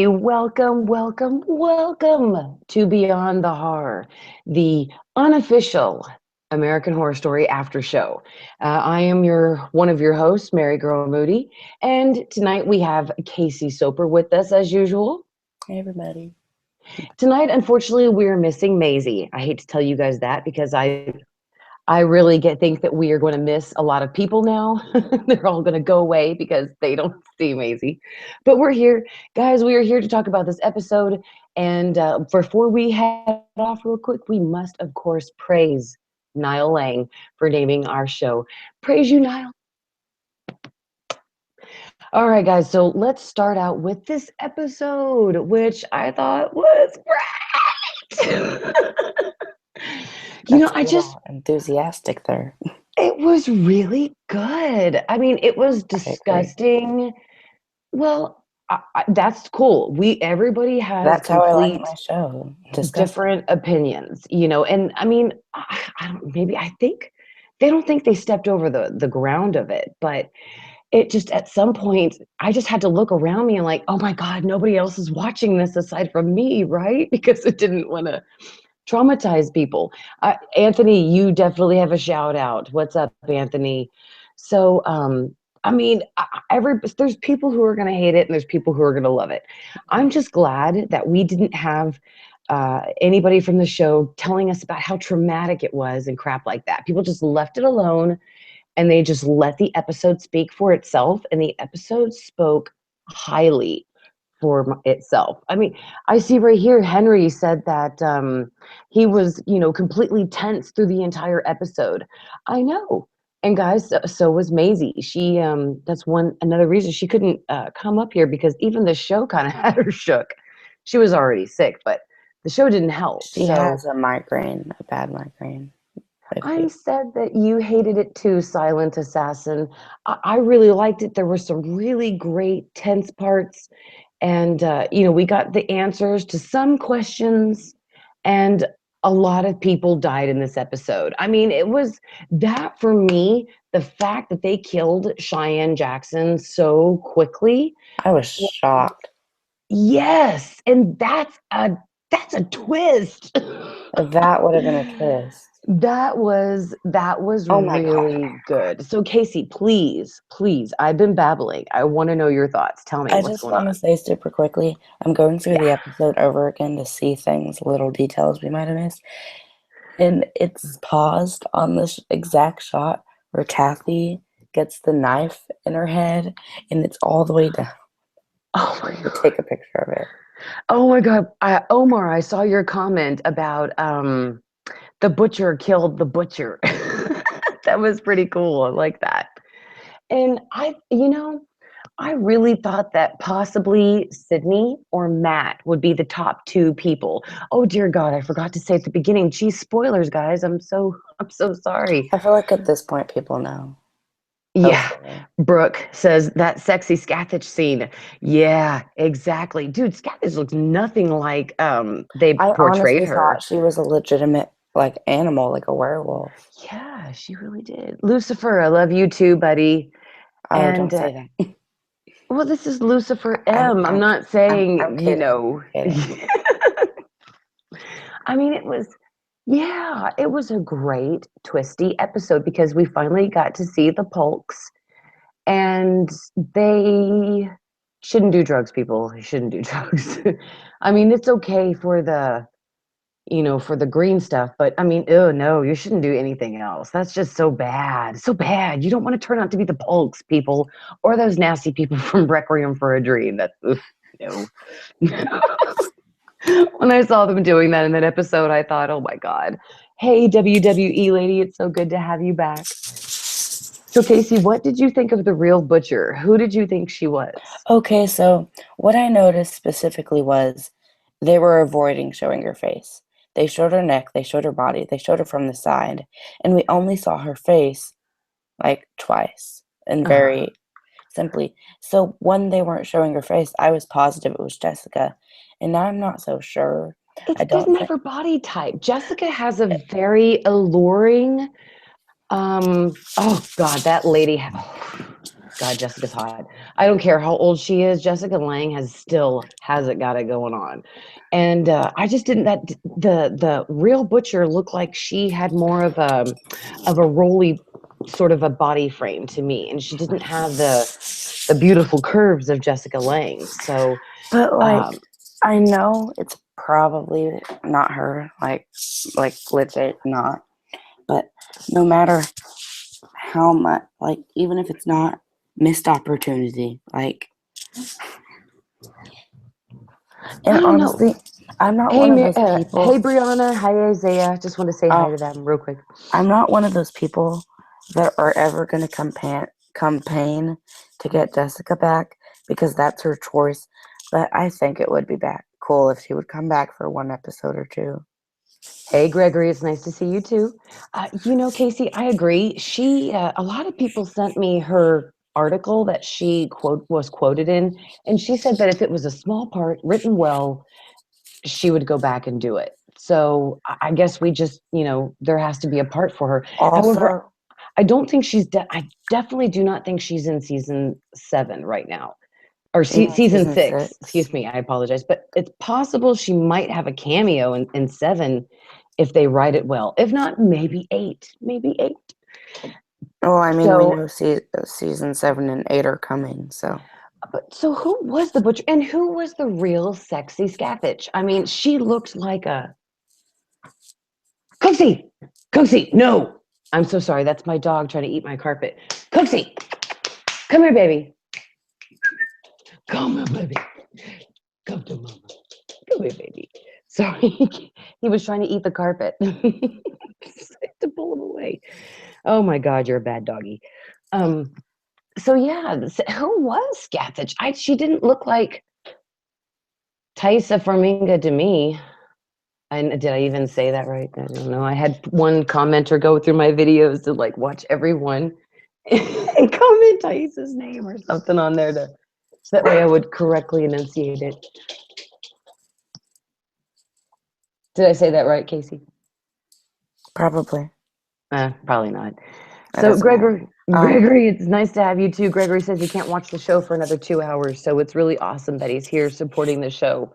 Welcome, welcome, welcome to Beyond the Horror, the unofficial American Horror Story after show. I am one of your hosts, MaryGirl Moody, and tonight we have Casey Soper with us as usual. Hey, everybody. Tonight, unfortunately, we're missing Maisie. I hate to tell you guys that because I really think that we are going to miss a lot of people now. They're all going to go away because they don't see Maisie. But we're here, guys. We are here to talk about this episode. And before we head off real quick, we must, of course, praise Niall Lang for naming our show. Praise you, Niall. All right, guys. So let's start out with this episode, which I thought was great. That's a little enthusiastic there. It was really good. I mean, it was I agree. disgusting. Well, that's cool. Everybody has That's how I like complete my show. Disgusting. different opinions, and I mean, I don't, maybe I think they don't think they stepped over the ground of it, but it just at some point I just had to look around me and like, oh my God, nobody else is watching this aside from me, right? Because it didn't want to traumatize people. Anthony, you definitely have a shout out. What's up, Anthony? So, I mean, there's people who are going to hate it and there's people who are going to love it. I'm just glad that we didn't have anybody from the show telling us about how traumatic it was and crap like that. People just left it alone and they just let the episode speak for itself. And the episode spoke highly for itself. I mean, I see right here, Henry said that he was, completely tense through the entire episode. I know. And guys, so was Maisie. She, that's another reason she couldn't come up here because even the show kind of had her shook. She was already sick, but the show didn't help. She has a migraine, a bad migraine. I'm sad that you hated it too, Silent Assassin. I really liked it. There were some really great tense parts. And, we got the answers to some questions, and a lot of people died in this episode. I mean, it was that for me, the fact that they killed Cheyenne Jackson so quickly. I was shocked. Yes, and that's a twist. That would have been a twist. That was Oh my God. really good. So Casey, please, I've been babbling. I want to know your thoughts. Tell me I what's just going want on. to say super quickly, I'm going through Yeah. the episode over again to see things, little details we might have missed. And it's paused on this exact shot where Kathy gets the knife in her head and it's all the way down. Oh my God. Take a picture of it. Oh my God. Omar, I saw your comment about the butcher killed the butcher. That was pretty cool. I like that. And I really thought that possibly Sydney or Matt would be the top two people. Oh dear God, I forgot to say at the beginning. Geez, spoilers, guys. I'm so sorry. I feel like at this point people know. Yeah. Hopefully. Brooke says that sexy Scathach scene. Yeah, exactly. Dude, Scathach looks nothing like they I portrayed honestly her. thought she was a legitimate animal, like a werewolf. Yeah, she really did. Lucifer, I love you too, buddy. Oh, And don't say that. well, this is Lucifer I'm, M. I'm I'm, not I'm saying, kidding. Kidding. I mean, it was a great twisty episode because we finally got to see the Polks, and they shouldn't do drugs, people. They shouldn't do drugs. I mean, it's okay for for the green stuff, but I mean, oh no, you shouldn't do anything else. That's just so bad. So bad. You don't want to turn out to be the Polks, people, or those nasty people from Requiem for a Dream. That's no. When I saw them doing that in that episode, I thought, oh my God. Hey, WWE lady, it's so good to have you back. So, Casey, what did you think of the real butcher? Who did you think she was? Okay, so what I noticed specifically was they were avoiding showing her face. They showed her neck, they showed her body, they showed her from the side, and we only saw her face like twice and very simply. So when they weren't showing her face, I was positive it was Jessica, and now I'm not so sure. It I didn't don't have think. her body type. Jessica has a very alluring, oh God, that lady. God, Jessica's hot. I don't care how old she is. Jessica Lange still has it got it going on, and I just didn't that the real Butcher looked like she had more of a roly sort of a body frame to me, and she didn't have the beautiful curves of Jessica Lange. So, But like, um, I know it's probably not her, like legit not. But no matter how much, like, even if it's not missed opportunity, like, I and don't know. honestly, I'm not Hey, one of those people. hey, Brianna. Hi, Isaiah. Just want to say Um, hi to them real quick. I'm not one of those people that are ever going to campaign to get Jessica back because that's her choice. But I think it would be cool if she would come back for one episode or two. Hey, Gregory, it's nice to see you too. Casey, I agree. A lot of people sent me her article that she was quoted in, and she said that if it was a small part written well, she would go back and do it. So I guess we just, there has to be a part for her. However, Also, I don't think I definitely do not think she's in season 7 right now or you mean season season 6. six? Excuse me, I apologize, but it's possible she might have a cameo in 7 if they write it well. If not, maybe 8, maybe 8. Well, I mean, we So, know season 7 and 8 are coming, so. so who was the butcher and who was the real sexy Scathach? I mean, she looked like a Cooksy. Cooksy, no. I'm so sorry. That's my dog trying to eat my carpet. Cooksy, come here, baby. Come here, baby. Come to mama. Come here, baby. Sorry, he was trying to eat the carpet. To pull him away. Oh my God, you're a bad doggy. Um, so yeah, who was Scathach? She didn't look like Taisa Forminga to me. And did I even say that right? I don't know. I had one commenter go through my videos to like watch everyone and comment Taisa's name or something on there to so that way I would correctly enunciate it. Did I say that right, Casey? Probably. Probably not. That So doesn't matter. Gregory, it's nice to have you too. Gregory says he can't watch the show for another 2 hours, so it's really awesome that he's here supporting the show.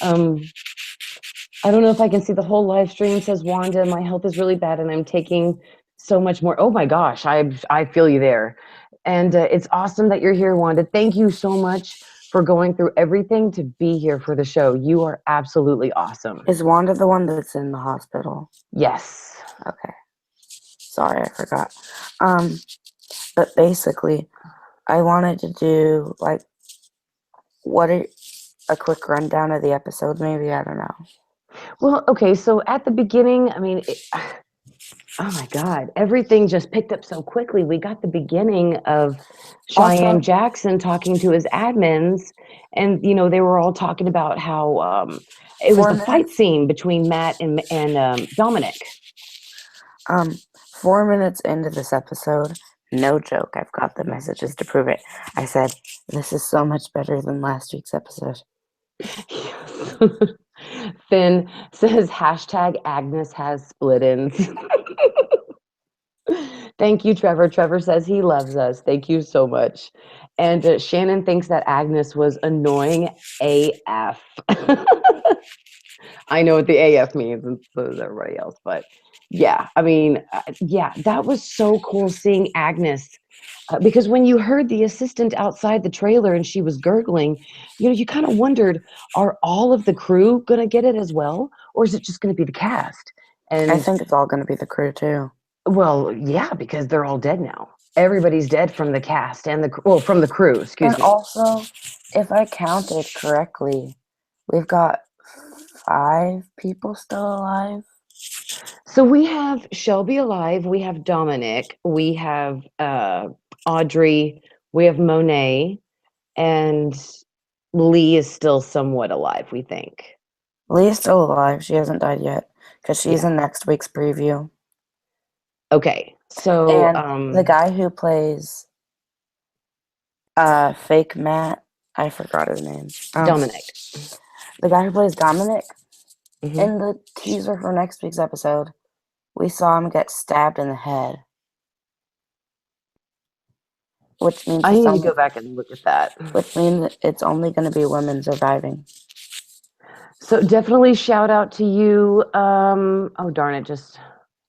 I don't know if I can see the whole live stream, says Wanda. My health is really bad and I'm taking so much more. Oh my gosh, I feel you there. And it's awesome that you're here, Wanda. Thank you so much for going through everything to be here for the show. You are absolutely awesome. Is Wanda the one that's in the hospital? Yes. Okay. Sorry, I forgot. But basically, I wanted to do like a quick rundown of the episode. Maybe I don't know. Well, okay. So at the beginning, I mean, oh my God, everything just picked up so quickly. We got the beginning of Cheyenne Also, Jackson talking to his admins, and they were all talking about how it was four the fight minutes. scene between Matt and Dominic. Um, 4 minutes into this episode, no joke. I've got the messages to prove it. I said, "This is so much better than last week's episode." Finn says hashtag Agnes has split ends. Thank you, Trevor. Trevor says he loves us. Thank you so much. And Shannon thinks that Agnes was annoying AF. I know what the AF means, and so does everybody else. But yeah, I mean, yeah, that was so cool seeing Agnes. Because when you heard the assistant outside the trailer and she was gurgling, you kind of wondered, are all of the crew going to get it as well? Or is it just going to be the cast? I And think it's all going to be the crew too. well, yeah, because they're all dead now. Everybody's dead from the cast and from the crew, excuse And me. also, if I counted correctly, we've got 5 people still alive. So we have Shelby alive, we have Dominic, we have Audrey, we have Monet, and Lee is still somewhat alive, we think. Lee's still alive. She hasn't died yet because she's Yeah. in next week's preview. Okay. So And the guy who plays fake Matt, I forgot his name. Dominic. The guy who plays Dominic, Hmm. in the teaser for next week's episode, we saw him get stabbed in the head. which means I it's need to only go back and look at that. which means it's only going to be women surviving. So definitely shout out to you. Oh darn it, just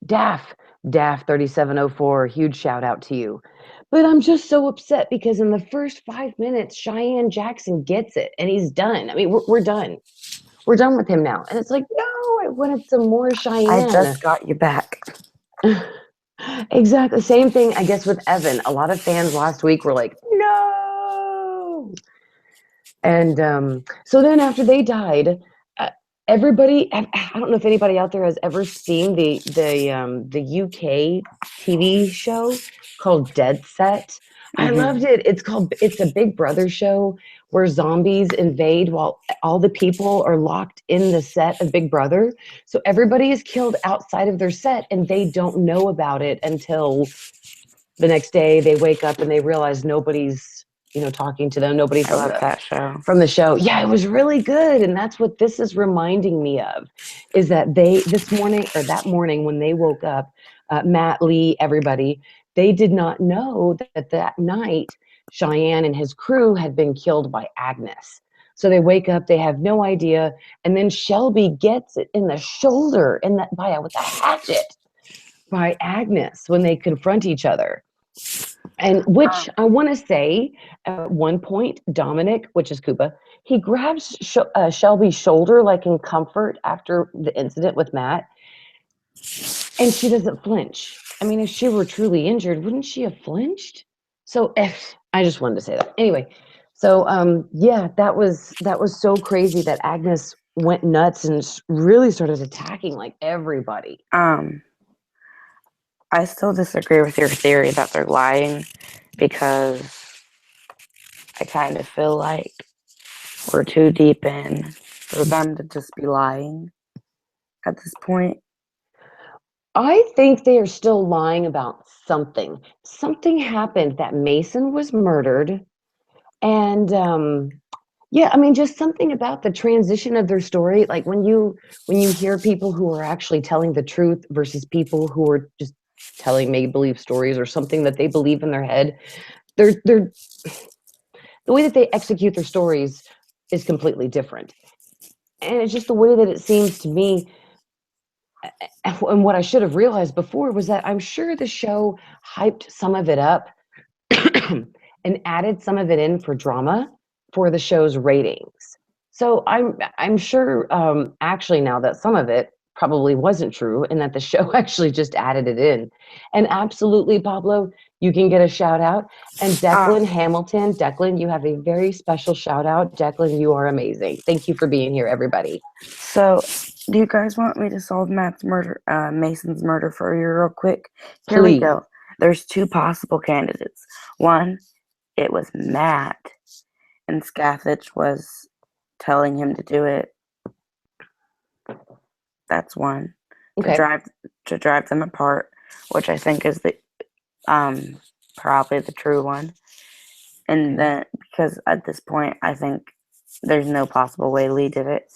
Daff, Daff 3704. Huge shout out to you. But I'm just so upset because in the first 5 minutes, Cheyenne Jackson gets it and he's done. I mean, we're done. We're done with him now. And it's like, no, I wanted some more I Cheyenne. just got you back. Exactly. Same thing, I guess, with Evan. A lot of fans last week were like, no. And so then after they died, uh, everybody, I don't know if anybody out there has ever seen the UK TV show called Dead Set. I loved Mm-hmm. it. It's a Big Brother show where zombies invade while all the people are locked in the set of Big Brother. So everybody is killed outside of their set and they don't know about it until the next day they wake up and they realize nobody's, talking to them, nobody I from love the that show. from the show. Yeah, it was really good. And that's what this is reminding me of, is that this morning or that morning when they woke up, Matt, Lee, everybody, they did not know that night Cheyenne and his crew had been killed by Agnes. So they wake up, they have no idea. And then Shelby gets it in the shoulder with a hatchet by Agnes when they confront each other. And which I want to say at one point, Dominic, which is Koopa, he grabs Shelby's shoulder like in comfort after the incident with Matt, and she doesn't flinch. I mean, if she were truly injured, wouldn't she have flinched? So I just wanted to say that. Anyway, so yeah, that was so crazy that Agnes went nuts and really started attacking like everybody. Um, I still disagree with your theory that they're lying because I kind of feel like we're too deep in for them to just be lying at this point. I think they are still lying about something. Something happened that Mason was murdered. And yeah, I mean, just something about the transition of their story. Like when you hear people who are actually telling the truth versus people who are just telling make believe stories or something that they believe in their head, they're the way that they execute their stories is completely different. And it's just the way that it seems to me. And what I should have realized before was that I'm sure the show hyped some of it up and added some of it in for drama for the show's ratings. So I'm sure actually now that some of it probably wasn't true and that the show actually just added it in. And absolutely, Pablo, you can get a shout out. And Um, Declan Hamilton, Declan, you have a very special shout out. Declan, you are amazing. Thank you for being here, everybody. so, do you guys want me to solve Mason's murder for you real quick? Here we Please. go. There's two possible candidates. One, it was Matt, and Scathich was telling him to do it. That's one. To Okay. drive them apart, which I think is the probably the true one. And Okay. then because at this point I think there's no possible way Lee did it.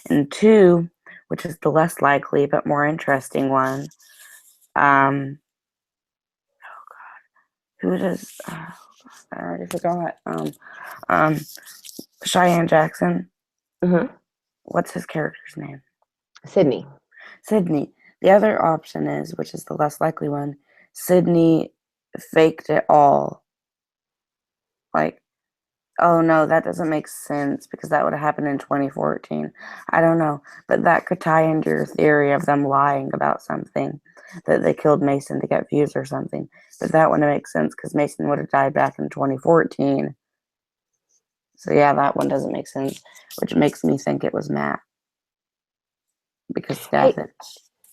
And two, which is the less likely but more interesting one, um who does I already forgot. Um Cheyenne Jackson. Mm-hmm. What's his character's name? Sydney. Sydney. The other option is, which is the less likely one, Sydney faked it all. Like, oh no, that doesn't make sense because that would have happened in 2014. I don't know, but that could tie into your theory of them lying about something, that they killed Mason to get views or something. But that wouldn't make sense because Mason would have died back in 2014. So yeah, that one doesn't make sense, which makes me think it was Matt because Hey, Scathach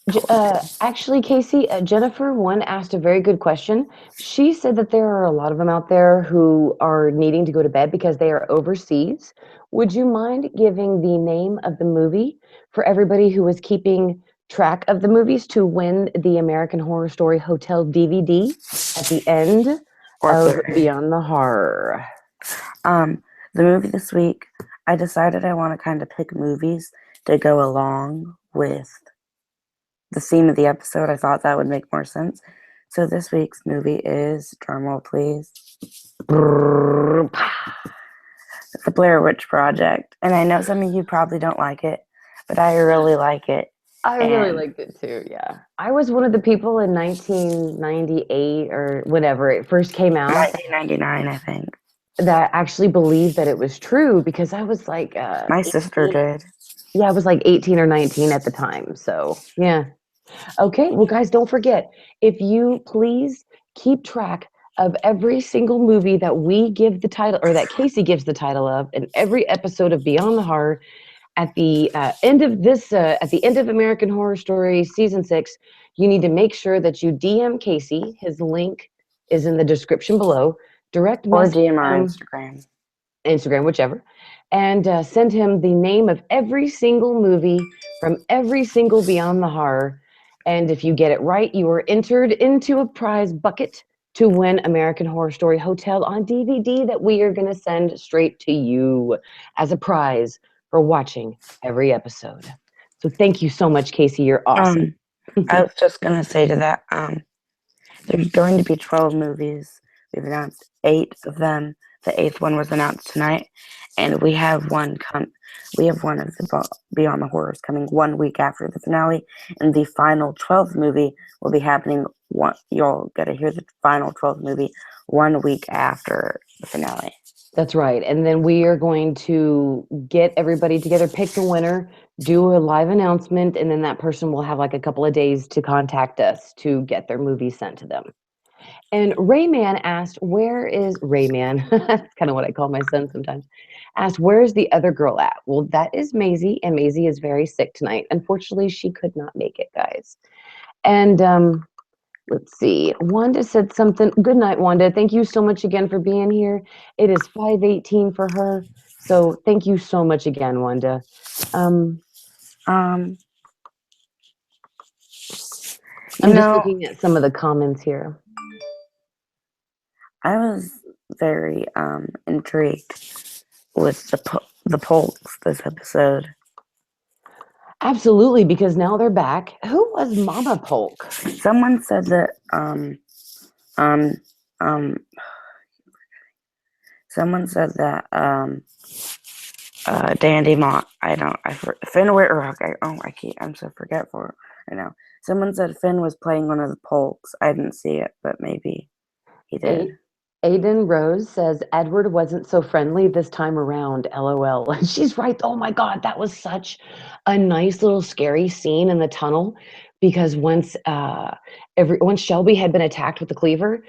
told him to. actually, Casey, Jennifer one asked a very good question. She said that there are a lot of them out there who are needing to go to bed because they are overseas. Would you mind giving the name of the movie for everybody who is keeping track of the movies to win the American Horror Story Hotel DVD at the end Or of Blu-ray. Beyond the Horror? Um, the movie this week, I decided I want to kind of pick movies to go along with the theme of the episode. I thought that would make more sense. So this week's movie is, drumroll please, Brrr. The Blair Witch Project. And I know some of you probably don't like it, but I really like it. I really And liked it too, yeah. I was one of the people in 1998 or whenever it first came out 1999, I think. that actually believed that it was true because I was like My sister 18. did. Yeah, I was like 18 or 19 at the time. So, yeah. Okay, well, guys, don't forget, if you please keep track of every single movie that we give the title or that Casey gives the title of in every episode of Beyond the Horror at the end of this, at the end of American Horror Story season 6, you need to make sure that you DM Casey. His link is in the description below. Direct Or message DM our him, Instagram. Instagram, whichever, and send him the name of every single movie from every single Beyond the Horror. And if you get it right, you are entered into a prize bucket to win American Horror Story Hotel on DVD that we are going to send straight to you as a prize for watching every episode. So thank you so much, Casey. You're awesome. I was just gonna say to that, there's going to be 12 movies. We've announced 8 of them. The 8th one was announced tonight, and we have one of the Beyond the Horrors coming 1 week after the finale, and the final 12th movie will be happening. You'll get to hear the final 12th movie 1 week after the finale. That's right. And then we are going to get everybody together, pick the winner, do a live announcement, and then that person will have like a couple of days to contact us to get their movie sent to them. And Rayman asked, where is Rayman? That's kind of what I call my son sometimes. Asked, where is the other girl at? Well, that is Maisie, and Maisie is very sick tonight. Unfortunately, she could not make it, guys. And let's see. Wanda said something. Good night, Wanda. Thank you so much again for being here. It is 5:18 for her. So thank you so much again, Wanda. Um, I'm you just know, looking at some of the comments here. I was very intrigued with the polls this episode. Absolutely, because now they're back. Who was Mama Polk? Someone said that um someone said that Dandy Mott, Finn Whitrock, I'm so forgetful right now. Someone said Finn was playing one of the Polks. I didn't see it, but maybe he did. Aiden Rose says Edward wasn't so friendly this time around. LOL. And she's right. Oh my God, that was such a nice little scary scene in the tunnel because once Shelby had been attacked with the cleaver,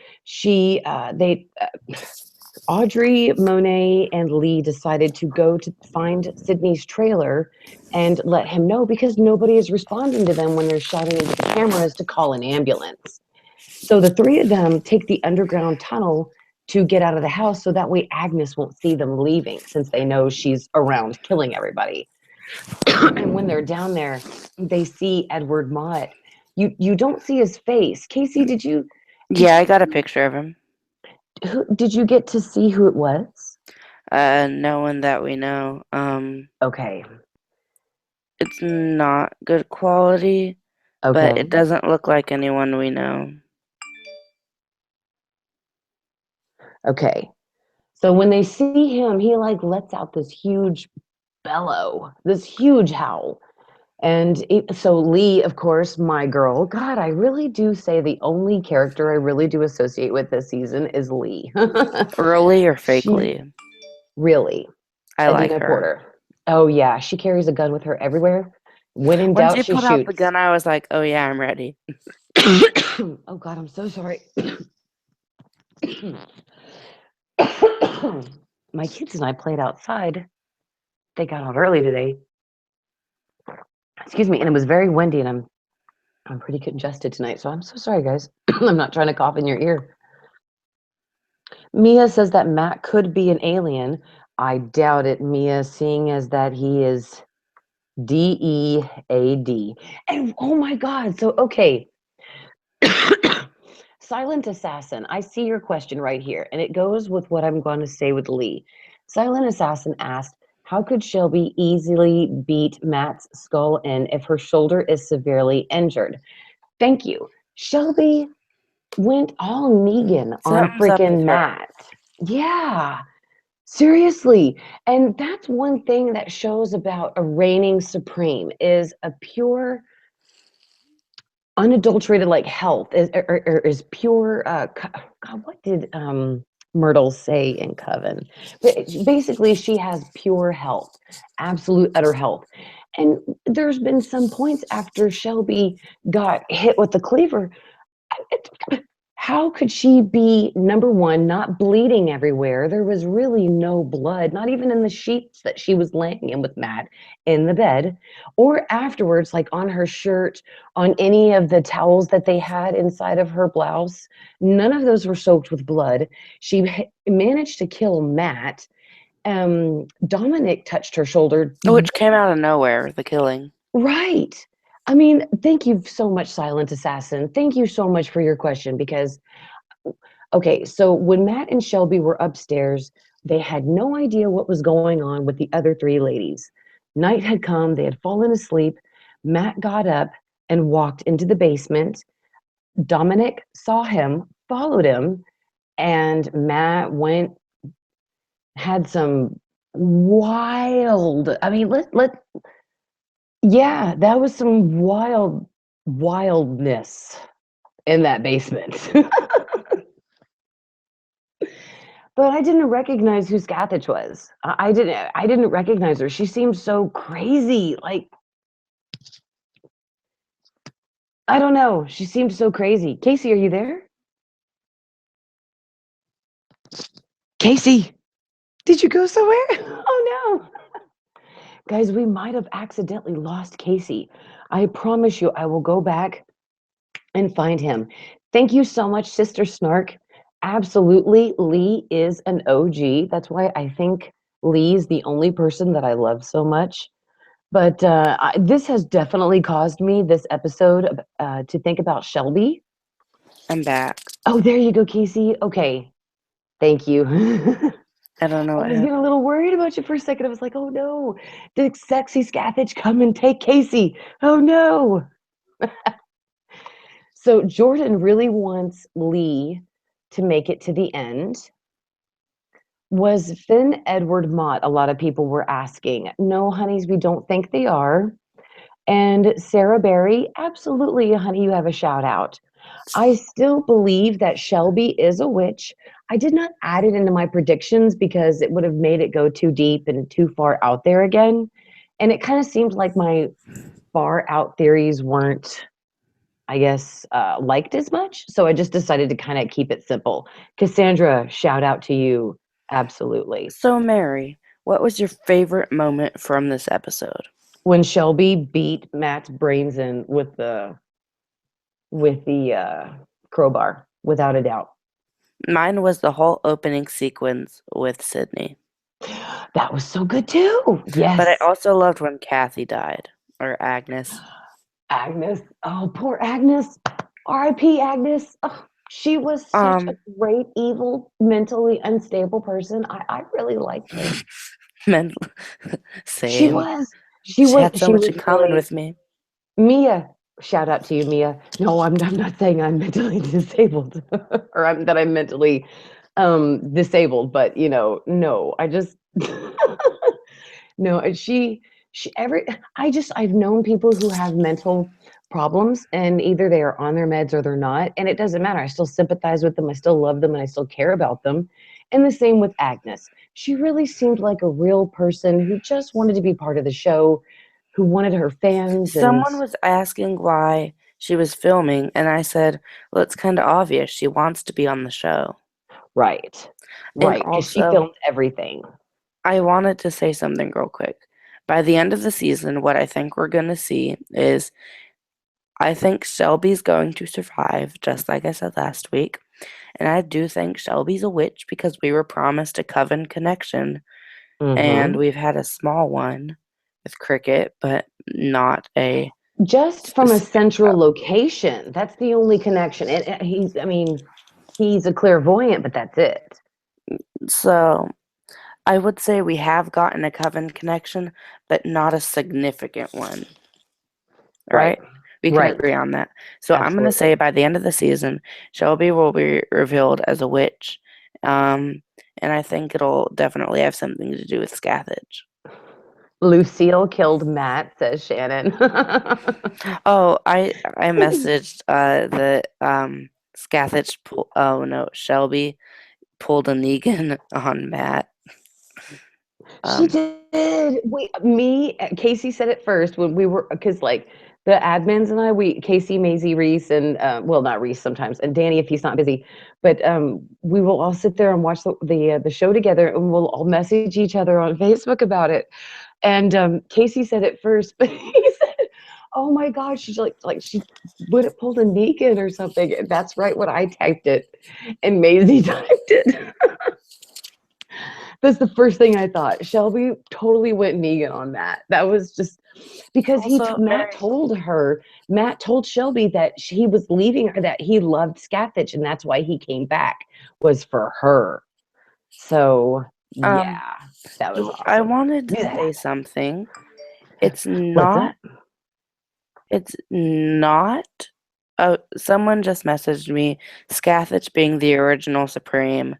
Audrey, Monet, and Lee decided to go to find Sydney's trailer and let him know because nobody is responding to them when they're shouting into the cameras to call an ambulance. So the three of them take the underground tunnel to get out of the house so that way Agnes won't see them leaving since they know she's around killing everybody. And when they're down there, they see Edward Mott. You don't see his face. Casey, did Yeah, you I got a picture of him. did you get to see who it was? No one that we know. Okay. It's not good quality, but Okay. it doesn't look like anyone we know. Okay. So when they see him, he like lets out this huge bellow, this huge howl. And so Lee, of course, my girl. God, I really do say the only character I really do associate with this season is Lee. Really or She fakely? really, I like Adina her. Porter. Oh yeah, she carries a gun with her everywhere. When in When doubt, she she pulled out the shoots. gun, I was like, oh yeah, I'm ready. Oh God, I'm so sorry. My kids and I played outside. They got out early today. Excuse me, and it was very windy, and I'm pretty congested tonight, so I'm so sorry, guys. I'm not trying to cough in your ear. Mia says that Matt could be an alien. I doubt it, Mia, seeing as that he is DEAD. And oh my God, so okay. Silent Assassin, I see your question right here, and it goes with what I'm going to say with Lee. Silent Assassin asked, how could Shelby easily beat Matt's skull in if her shoulder is severely injured? Thank you. Shelby went all Negan on Something's up with freaking her. Matt. Yeah, seriously. And that's one thing that shows about a reigning supreme is a pure, unadulterated like health is pure. God, what did Myrtle say in Coven? But basically, she has pure health, absolute utter health. And there's been some points after Shelby got hit with the cleaver. How could she be, number one, not bleeding everywhere? There was really no blood, not even in the sheets that she was laying in with Matt in the bed, or afterwards, like on her shirt, on any of the towels that they had inside of her blouse. None of those were soaked with blood. She managed to kill Matt. Dominic touched her shoulder. Which came out of nowhere, the killing. Right. I mean, thank you so much, Silent Assassin. Thank you so much for your question because okay, so when Matt and Shelby were upstairs, they had no idea what was going on with the other three ladies. Night had come, they had fallen asleep. Matt got up and walked into the basement. Dominic saw him, followed him, and Matt went, had some wild, I mean, yeah, that was some wildness in that basement. But I didn't recognize who Scathach was. I didn't recognize her. She seemed so crazy. Like, I don't know. She seemed so crazy. Casey, are you there? Casey, did you go somewhere? Oh no. Guys, we might have accidentally lost Casey. I promise you I will go back and find him. Thank you so much, Sister Snark. Absolutely, Lee is an OG. That's why I think Lee's the only person that I love so much. But this has definitely caused me this episode to think about Shelby. I'm back. Oh, there you go, Casey. Okay, thank you. I don't know I what was getting a happened. little worried about you for a second. I was like, oh no, did sexy Scathach come and take Casey? Oh no. So Jordan really wants Lee to make it to the end. Was Finn Edward Mott? A lot of people were asking. No, honeys, we don't think they are. And Sarah Berry, absolutely, honey, you have a shout out. I still believe that Shelby is a witch. I did not add it into my predictions because it would have made it go too deep and too far out there again. And it kind of seemed like my far out theories weren't, I guess, liked as much. So I just decided to kind of keep it simple. Cassandra, shout out to you. Absolutely. So, Mary, what was your favorite moment from this episode? When Shelby beat Matt's brains in with the crowbar, without a doubt. Mine was the whole opening sequence with Sydney. That was so good too. But I Yes. also loved when Kathy died, or Agnes. Agnes. Oh, poor Agnes. R.I.P. Agnes. Oh, she was such a Um, great, evil, mentally unstable person. I really liked her. men- She same. was. She She was. had so She much was in common really with me. Mia. Shout out to you, Mia. No, I'm not saying I'm mentally disabled or that I'm mentally disabled, but no, I just no, she every I've known people who have mental problems and either they are on their meds or they're not, and it doesn't matter. I still sympathize with them, I still love them, and I still care about them. And the same with Agnes. She really seemed like a real person who just wanted to be part of the show, who wanted her fans and Someone was asking why she was filming, and I said, well, it's kind of obvious. She wants to be on the show. right. And Right, because she also, filmed everything. I wanted to say something real quick. By the end of the season, what I think we're going to see is I think Shelby's going to survive, just like I said last week. And I do think Shelby's a witch because we were promised a coven connection, and Mhm. we've had a small one with Cricket, but not a Just from a specific central coven. location. That's the only connection. And I mean, he's a clairvoyant, but that's it. So I would say we have gotten a coven connection, but not a significant one, Right. right? We can Right. agree on that. So I'm gonna say Absolutely. by the end of the season, Shelby will be revealed as a witch. Um, and I think it'll definitely have something to do with Scathach. Lucille killed Matt, says Shannon. Oh, I messaged that Scathach oh no, Shelby pulled a Negan on Matt. She Um, did. Casey said it first when we were, because like the admins and I, Casey, Maisie, Reese, and well, not Reese sometimes, and Danny if he's not busy, but we will all sit there and watch the show together, and we'll all message each other on Facebook about it. And Casey said it first, but he said, "Oh my God, she's like she would have pulled a Negan or something." And that's right when I typed it, and Maisie typed it. That's the first thing I thought. Shelby totally went Negan on that. That was just because also, Matt Mary. told her, Matt told Shelby that he was leaving her, that he loved Scathach, and that's why he came back was for her. So Um, yeah, that was I awesome. wanted to Knew that say happened. something. It's What's not. that? It's not. Oh, someone just messaged me. Scathach being the original Supreme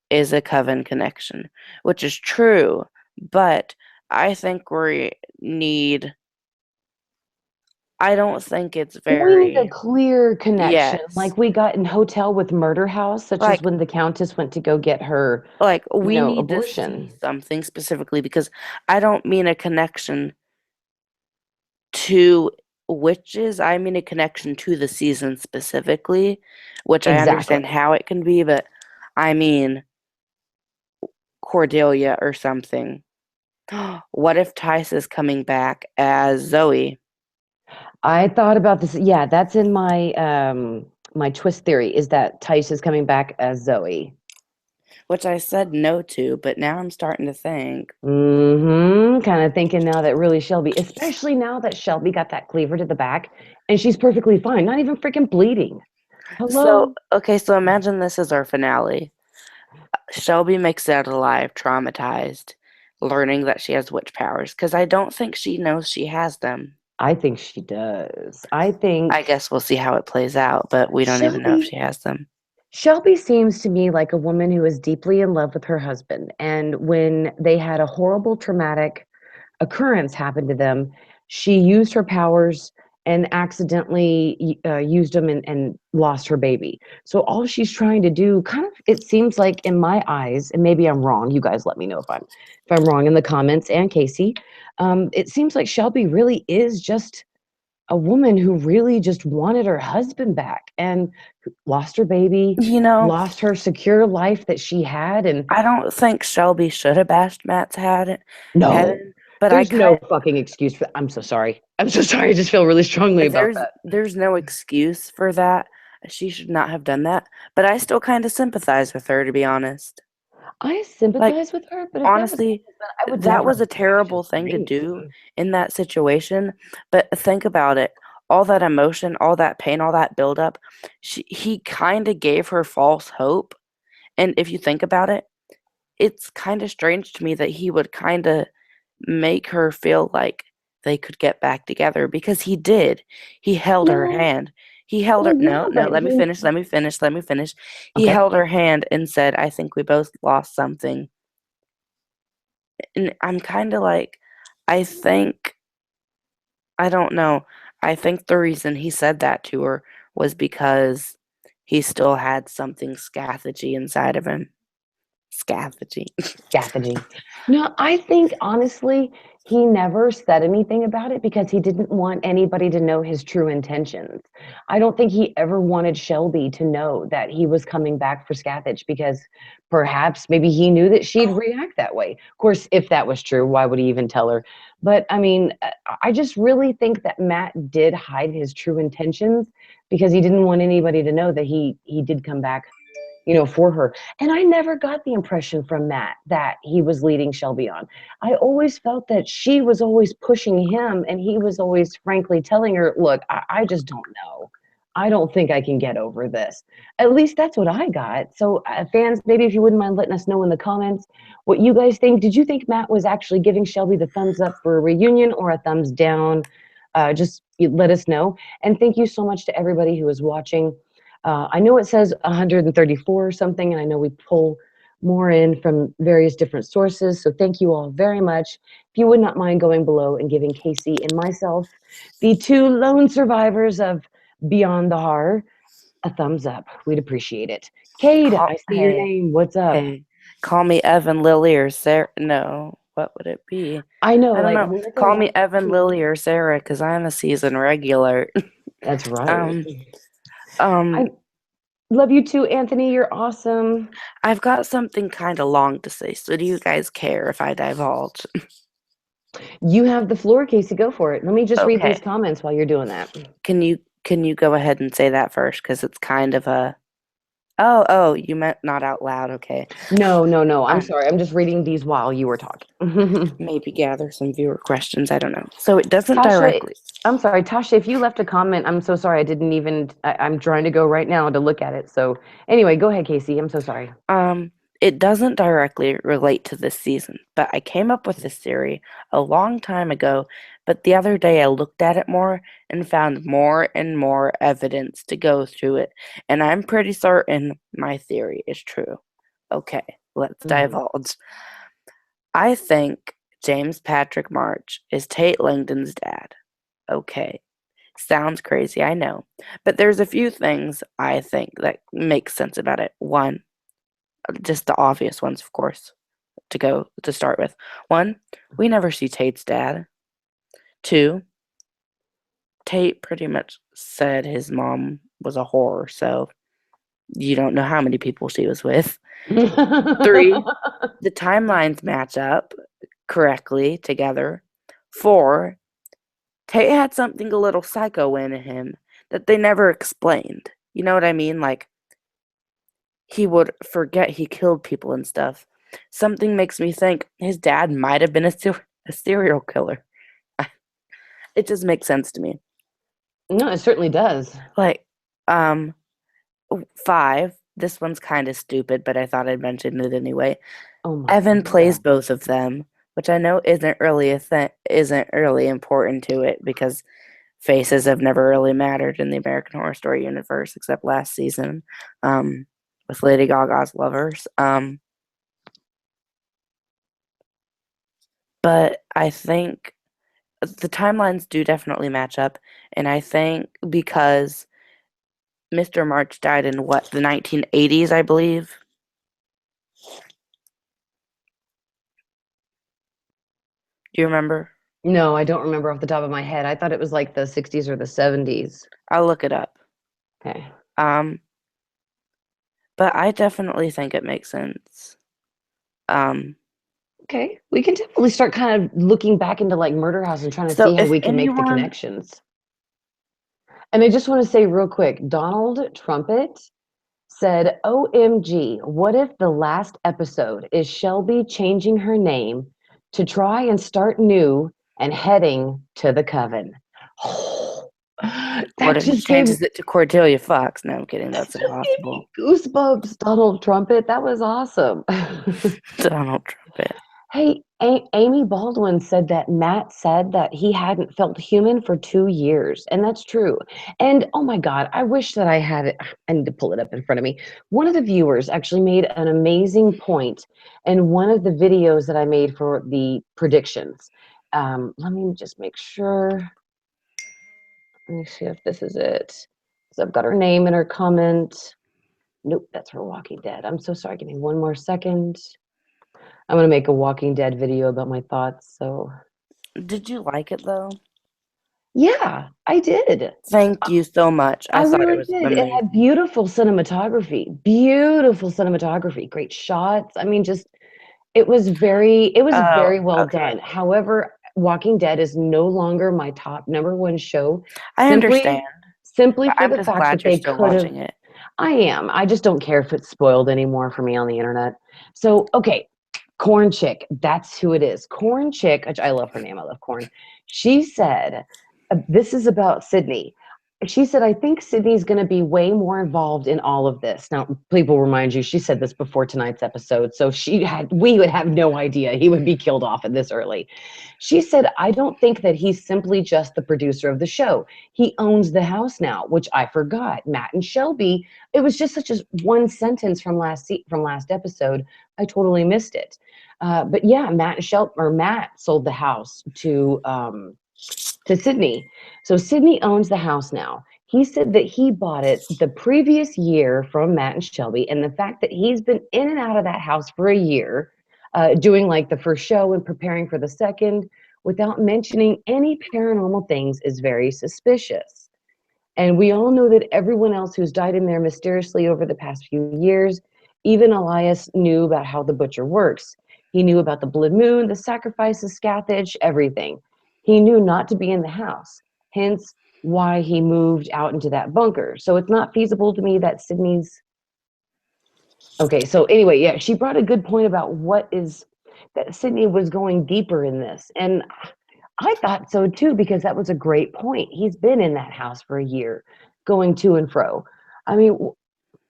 is a coven connection, which is true, but I think we need. I don't think it's We need a very. clear connection, Yes. like we got in Hotel with Murder House, such as Like when the Countess went to go get her, we need to see abortion. something specifically because I don't mean a connection to witches. I mean a connection to the season specifically, which I understand Exactly. how it can be, but I mean Cordelia or something. What if Tice is coming back as Zoe? I thought about this. Yeah, that's in my twist theory is that Tice is coming back as Zoe. Which I said no to, but now I'm starting to think. Kind of thinking now that really Shelby, especially now that Shelby got that cleaver to the back and she's perfectly fine, not even freaking bleeding. So, Hello? okay, so imagine this is our finale. Shelby makes it out alive, traumatized, learning that she has witch powers, because I don't think she knows she has them. I think she does. I I think guess we'll see how it plays out, but we don't even know if Shelby she has them. Shelby seems to me like a woman who is deeply in love with her husband. And when they had a horrible traumatic occurrence happened to them, she used her powers and accidentally used them and lost her baby. So all she's trying to do, kind of, it seems like in my eyes, and maybe I'm wrong. You guys let me know if I'm wrong in the comments. And Casey, it seems like Shelby really is just a woman who really just wanted her husband back and lost her baby, You know, lost her secure life that she had, and I don't think Shelby should have bashed Matt's head no, in, but I there's kind no fucking excuse for that. I'm so sorry. I'm so sorry. I just feel really strongly about that. there's no excuse for that. She should not have done that, but I still kind of sympathize with her, to be honest. I Like, sympathize with her, but if that was my honestly, husband, I would that was never a bash terrible his thing to face. do in that situation. But think about it. All that emotion, all that pain, all that buildup, he kind of gave her false hope. And if you think about it, it's kind of strange to me that he would kind of make her feel like they could get back together because he did. He held her No, hand. He held her. well, No, yeah, no, but let me he finish. Let me finish. Let me finish. He okay. held her hand and said, I think we both lost something. And I'm kind of like, I think, I don't know. I think the reason he said that to her was because he still had something scathagy inside of him. Scathagy. Scathagy. No, I think honestly, he never said anything about it because he didn't want anybody to know his true intentions. I don't think he ever wanted Shelby to know that he was coming back for Scathach because perhaps maybe he knew that she'd react that way. Of course, if that was true, why would he even tell her? But I mean, I just really think that Matt did hide his true intentions because he didn't want anybody to know that he did come back, for her. And I never got the impression from Matt that he was leading Shelby on. I always felt that she was always pushing him and he was always frankly telling her, look, I just don't know. I don't think I can get over this. At least that's what I got. So, fans, maybe if you wouldn't mind letting us know in the comments what you guys think. Did you think Matt was actually giving Shelby the thumbs up for a reunion or a thumbs down? just let us know. And thank you so much to everybody who is watching. I know it says 134 or something, and I know we pull more in from various different sources. So thank you all very much. If you would not mind going below and giving Casey and myself, the two lone survivors of Beyond the Horror, a thumbs up. We'd appreciate it. Cade, I see your Hey, name. What's up? hey, call me Evan, Lily, or Sarah. No, what would it be? I know, I don't like know. when you're Call going me Evan, on. Lily, or Sarah, because I'm a season regular. That's right. um, um, I love you too, Anthony. You're awesome. I've got something kind of long to say, so do you guys care if I divulge? You have the floor, Casey. Go for it. Let me just read Okay. these comments while you're doing that. Can you go ahead and say that first? Because it's kind of a oh, you meant not out loud. Okay. No, no, no. I'm Um, sorry. I'm just reading these while you were talking. maybe gather some viewer questions. I don't know. So it doesn't Tasha, directly. I'm sorry, Tasha, if you left a comment, I'm so sorry. I didn't even, I'm trying to go right now to look at it. So anyway, go ahead, Casey. I'm so sorry. Um, it doesn't directly relate to this season, but I came up with this theory a long time ago. But the other day I looked at it more and found more and more evidence to go through it, and I'm pretty certain my theory is true. Okay, let's Mhm. divulge. I think James Patrick March is Tate Langdon's dad. Okay, sounds crazy, I know, but there's a few things I think that make sense about it. One, just the obvious ones, of course, to start with. One, we never see Tate's dad. Two, Tate pretty much said his mom was a whore, so you don't know how many people she was with. Three, the timelines match up correctly together. Four, Tate had something a little psycho in him that they never explained. You know what I mean? Like, he would forget he killed people and stuff. Something makes me think his dad might have been a serial killer. It just makes sense to me. No, it certainly does. Like, um, five. This one's kind of stupid, but I thought I'd mention it anyway. Oh my, Evan here we plays go. both of them, which I know isn't really important to it because faces have never really mattered in the American Horror Story universe except last season, um, with Lady Gaga's lovers. But I think the timelines do definitely match up, and I think because Mr. March died in what, the 1980s, I believe. Do you remember? No, I don't remember off the top of my head. I thought it was like the 60s or the 70s. I'll look it up. Okay. Um, but I definitely think it makes sense. Um, Okay. We can definitely start kind of looking back into like Murder House and trying to so see how if we can make the anyone, connections. And I just want to say real quick, Donald Trumpet said, OMG, what if the last episode is Shelby changing her name to try and start new and heading to the coven? what That if he just gave changes it to Cordelia Fox? No, I'm kidding. that That's just gave me impossible. goosebumps, Donald Trumpet. That was awesome. Donald Trumpet. Hey, Amy Baldwin said that Matt said that he hadn't felt human for 2 years, and that's true. And oh my God, I wish that I had it. I need to pull it up in front of me. One of the viewers actually made an amazing point in one of the videos that I made for the predictions. Let me just make sure. Let me see if this is it. So I've got her name in her comment. Nope, that's her Walking Dead. I'm so sorry. Give me one more second. I'm gonna make a Walking Dead video about my thoughts. So Did you like it though? yeah, I did. Thank you so much. I I thought it really was did. It had amazing. beautiful cinematography, great shots. I mean, just it was Oh, very well okay. done. However, Walking Dead is no longer my top number one show, I understand, simply but for I'm the just fact glad that you're they still could have. watching it. I am. I just don't care if it's spoiled anymore for me on the internet. So, okay, Corn Chick, that's who it is. Corn Chick, which I love her name. I love Corn. She said, this is about Sydney. She said, I think Sydney's going to be way more involved in all of this. Now, people remind you, she said this before tonight's episode. So we would have no idea he would be killed off at this early. She said, I don't think that he's simply just the producer of the show. He owns the house now, which I forgot. Matt and Shelby, it was just such a one sentence from last episode. I totally missed it. But yeah, Matt sold the house to Sydney. So Sydney owns the house now. He said that he bought it the previous year from Matt and Shelby, and the fact that he's been in and out of that house for a year, doing like the first show and preparing for the second, without mentioning any paranormal things, is very suspicious. And we all know that everyone else who's died in there mysteriously over the past few years, even Elias knew about how the butcher works. He knew about the blood moon, the sacrifices, scathage, everything. He knew not to be in the house, hence why he moved out into that bunker. So it's not feasible to me that Sydney's. Okay, so anyway, yeah, she brought a good point about that Sydney was going deeper in this. And I thought so too, because that was a great point. He's been in that house for a year, going to and fro. I mean,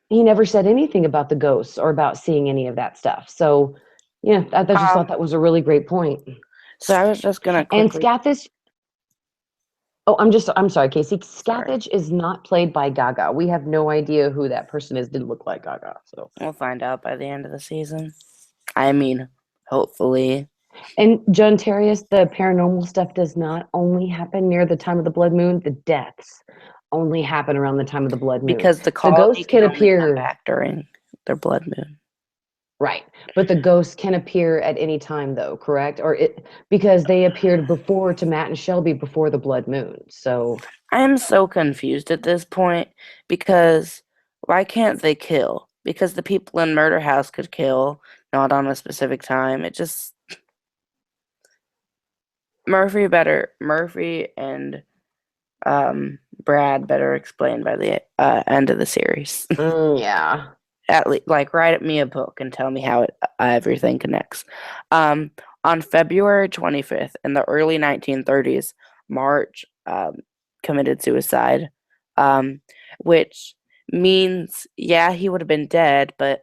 he never said anything about the ghosts or about seeing any of that stuff. So, yeah, I just thought Um, that was a really great point. so I was just gonna And quickly, Scathish, I'm sorry, Casey. sorry, Scathage is not played by Gaga. We have no idea who that person is. Didn't look like Gaga. So, we'll find out by the end of the season. I mean, hopefully, and John Terrius, the paranormal stuff does not only happen near the time of the blood moon. The deaths only happen around the time of the blood moon. because the The colony ghosts can can only come appear. back during their blood moon. Right. But the ghosts can appear at any time though, correct? Because they appeared before to Matt and Shelby before the blood moon. So I am so confused at this point because why can't they kill? Because the people in Murder House could kill, not on a specific time. It just Murphy and Brad better explain by the end of the series. yeah. At least, like, write me a book and tell me how everything connects. Um, on February 25th, in the early 1930s, March committed suicide, um, which means, yeah, he would have been dead, but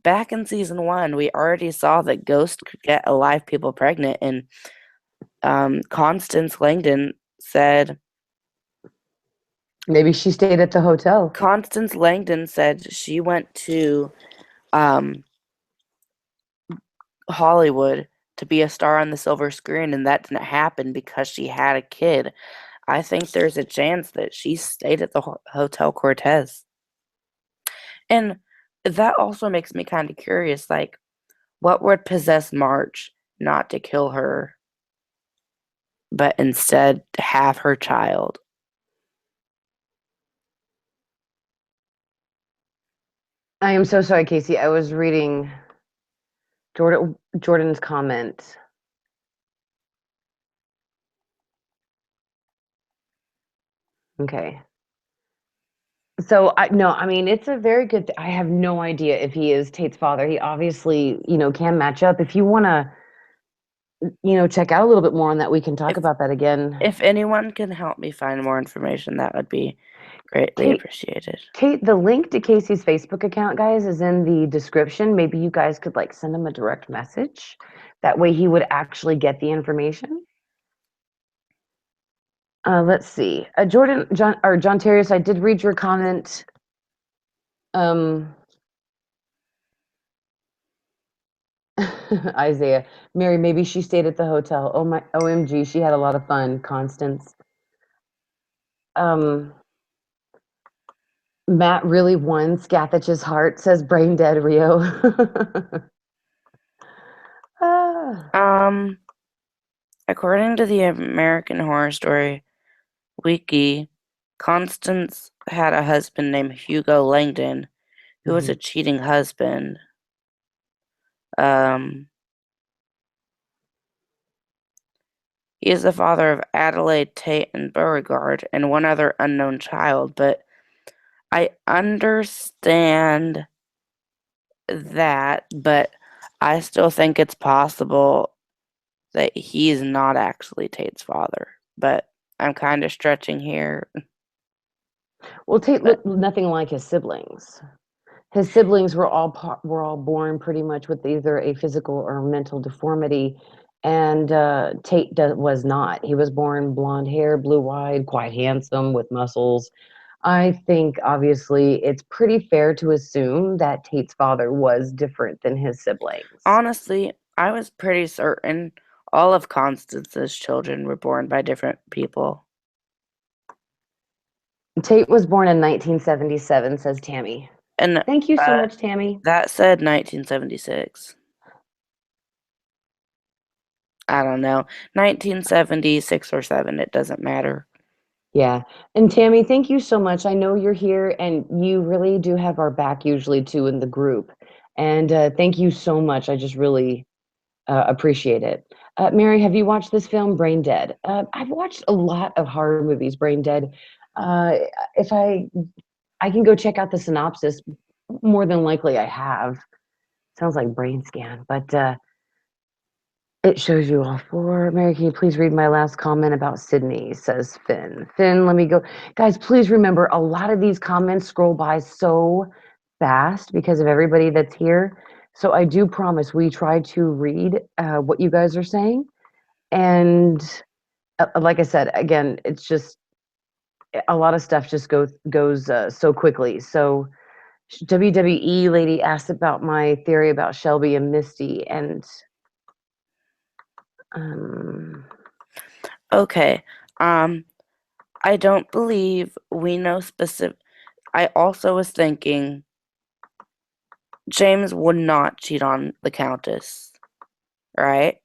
back in season 1, we already saw that ghosts could get alive people pregnant, and Constance Langdon said Maybe she stayed at the hotel. she went to um, Hollywood to be a star on the silver screen, and that didn't happen because she had a kid. I think there's a chance that she stayed at the Hotel Cortez. And that also makes me kind of curious, like, what would possess March not to kill her, but instead have her child? I am so sorry, Casey. I was reading Jordan's comment. Okay. So I mean, it's a very good. I have no idea if he is Tate's father. He obviously, can match up. If you want to, check out a little bit more on that, we can talk If about that again. if anyone can help me find more information, that would be greatly Tate, appreciated. Tate, the link to Casey's Facebook account, guys, is in the description. Maybe you guys could like send him a direct message. That way he would actually get the information. Let's see. John Terrius, I did read your comment. Um, Isaiah, Mary, maybe she stayed at the hotel. Oh my, OMG, she had a lot of fun. Constance. Um, Matt really won Scathich's heart, says Brain Dead Rio. Ah. Um, According to the American Horror Story Wiki, Constance had a husband named Hugo Langdon, who was a Mhm. cheating husband. Um, he is the father of Adelaide, Tate, and Beauregard, and one other unknown child, but I understand that, but I still think it's possible that he's not actually Tate's father. But I'm kind of stretching here. Well, Tate But looked nothing like his siblings. His siblings were all born pretty much with either a physical or mental deformity, and was not. He was born blonde hair, blue-eyed, quite handsome with muscles. I think obviously it's pretty fair to assume that Tate's father was different than his siblings. honestly, I was pretty certain all of Constance's children were born by different people. Tate was born in 1977, says Tammy. And Thank you so uh, much, Tammy. that said 1976. I don't know. 1976 or 7, it doesn't matter. Yeah. And Tammy, thank you so much. I know you're here and you really do have our back usually too in the group. And thank you so much. I just really appreciate it. Mary, have you watched this film, Brain Dead? I've watched a lot of horror movies, Brain Dead. Uh, if I can go check out the synopsis, more than likely I have. Sounds like brain scan, but it shows you all four. Mary, can you please read my last comment about Sydney? Says Finn. Finn, let me go. Guys, please remember a lot of these comments scroll by so fast because of everybody that's here. So I do promise we try to read what you guys are saying. And like I said, again, it's just a lot of stuff just goes so quickly. So WWE lady asked about my theory about Shelby and Misty, and um, Okay. Um, I don't believe we know specific. I also was thinking James would not cheat on the Countess, right?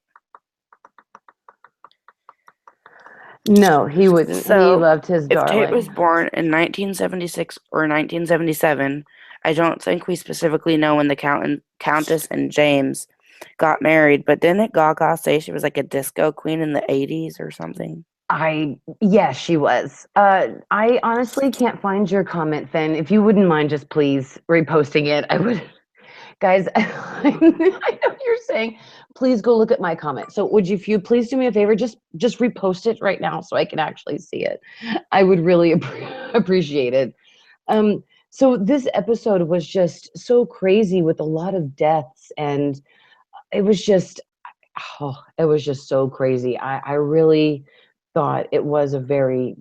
no, he wouldn't. He So, loved his if Tate was darling. born in 1976 or 1977, I don't think we specifically know when the Countess and James got married, but didn't Gaga say she was like a disco queen in the 80s or something? Yes, she was. I honestly can't find your comment, Finn. If you wouldn't mind just please reposting it, I would. Guys, I know you're saying, please go look at my comment. So would you, if you please do me a favor, just repost it right now so I can actually see it. I would really appreciate it. So this episode was just so crazy with a lot of deaths, and it was just, oh, it was just so crazy. I really thought it was a very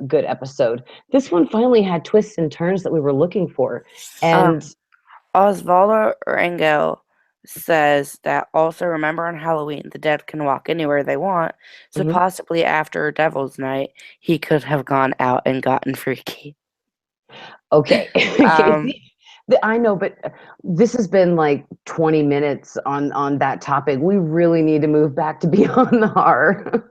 good episode. This one finally had twists and turns that we were looking for. And Um, Osvaldo Rangel says that also remember on Halloween, the dead can walk anywhere they want, so mhm. possibly after Devil's Night, he could have gone out and gotten freaky. Okay, Um, Casey, I know, but this has been like 20 minutes on that topic. We really need to move back to beyond the horror.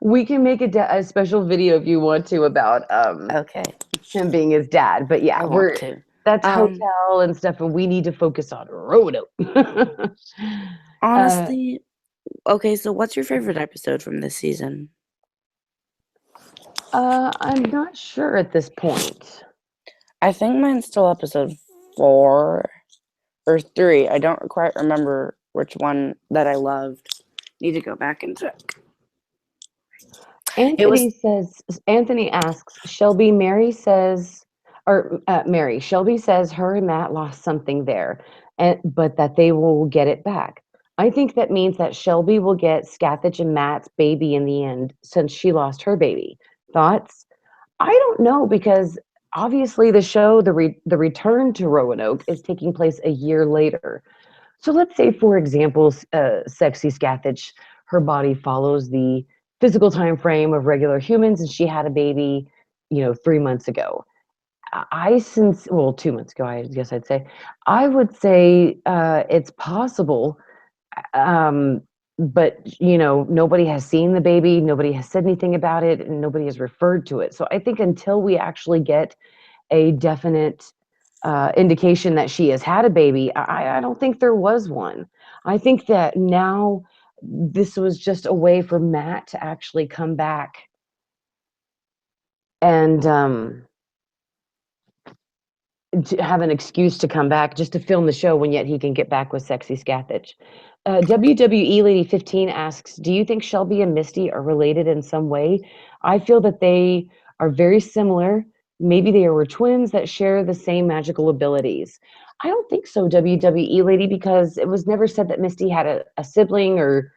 We can make a special video if you want to about okay, him being his dad. But yeah, I want we're to. that's Um, hotel and stuff, and we need to focus on Roanoke. uh, honestly, okay, so what's your favorite episode from this season? I'm not sure at this point. I think mine's still episode 4 or 3. I don't quite remember which one that I loved. Need to go back and check. It was Anthony asks, Shelby, Mary says, or Mary, Shelby says her and Matt lost something there, but that they will get it back. I think that means that Shelby will get Scathach and Matt's baby in the end since she lost her baby. Thoughts? I don't know because obviously the show, the return to Roanoke is taking place a year later. So let's say, for example, sexy Scathach, her body follows the physical time frame of regular humans, and she had a baby, 3 months ago. Since, well, 2 months ago, I guess I'd say. I would say it's possible, um, but nobody has seen the baby, nobody has said anything about it, and nobody has referred to it. So I think until we actually get a definite indication that she has had a baby, I don't think there was one. I think that now this was just a way for Matt to actually come back and to have an excuse to come back just to film the show when yet he can get back with sexy Scathach. WWE Lady 15 asks, do you think Shelby and Misty are related in some way? I feel that they are very similar. Maybe they were twins that share the same magical abilities. I don't think so, WWE lady, because it was never said that Misty had a sibling or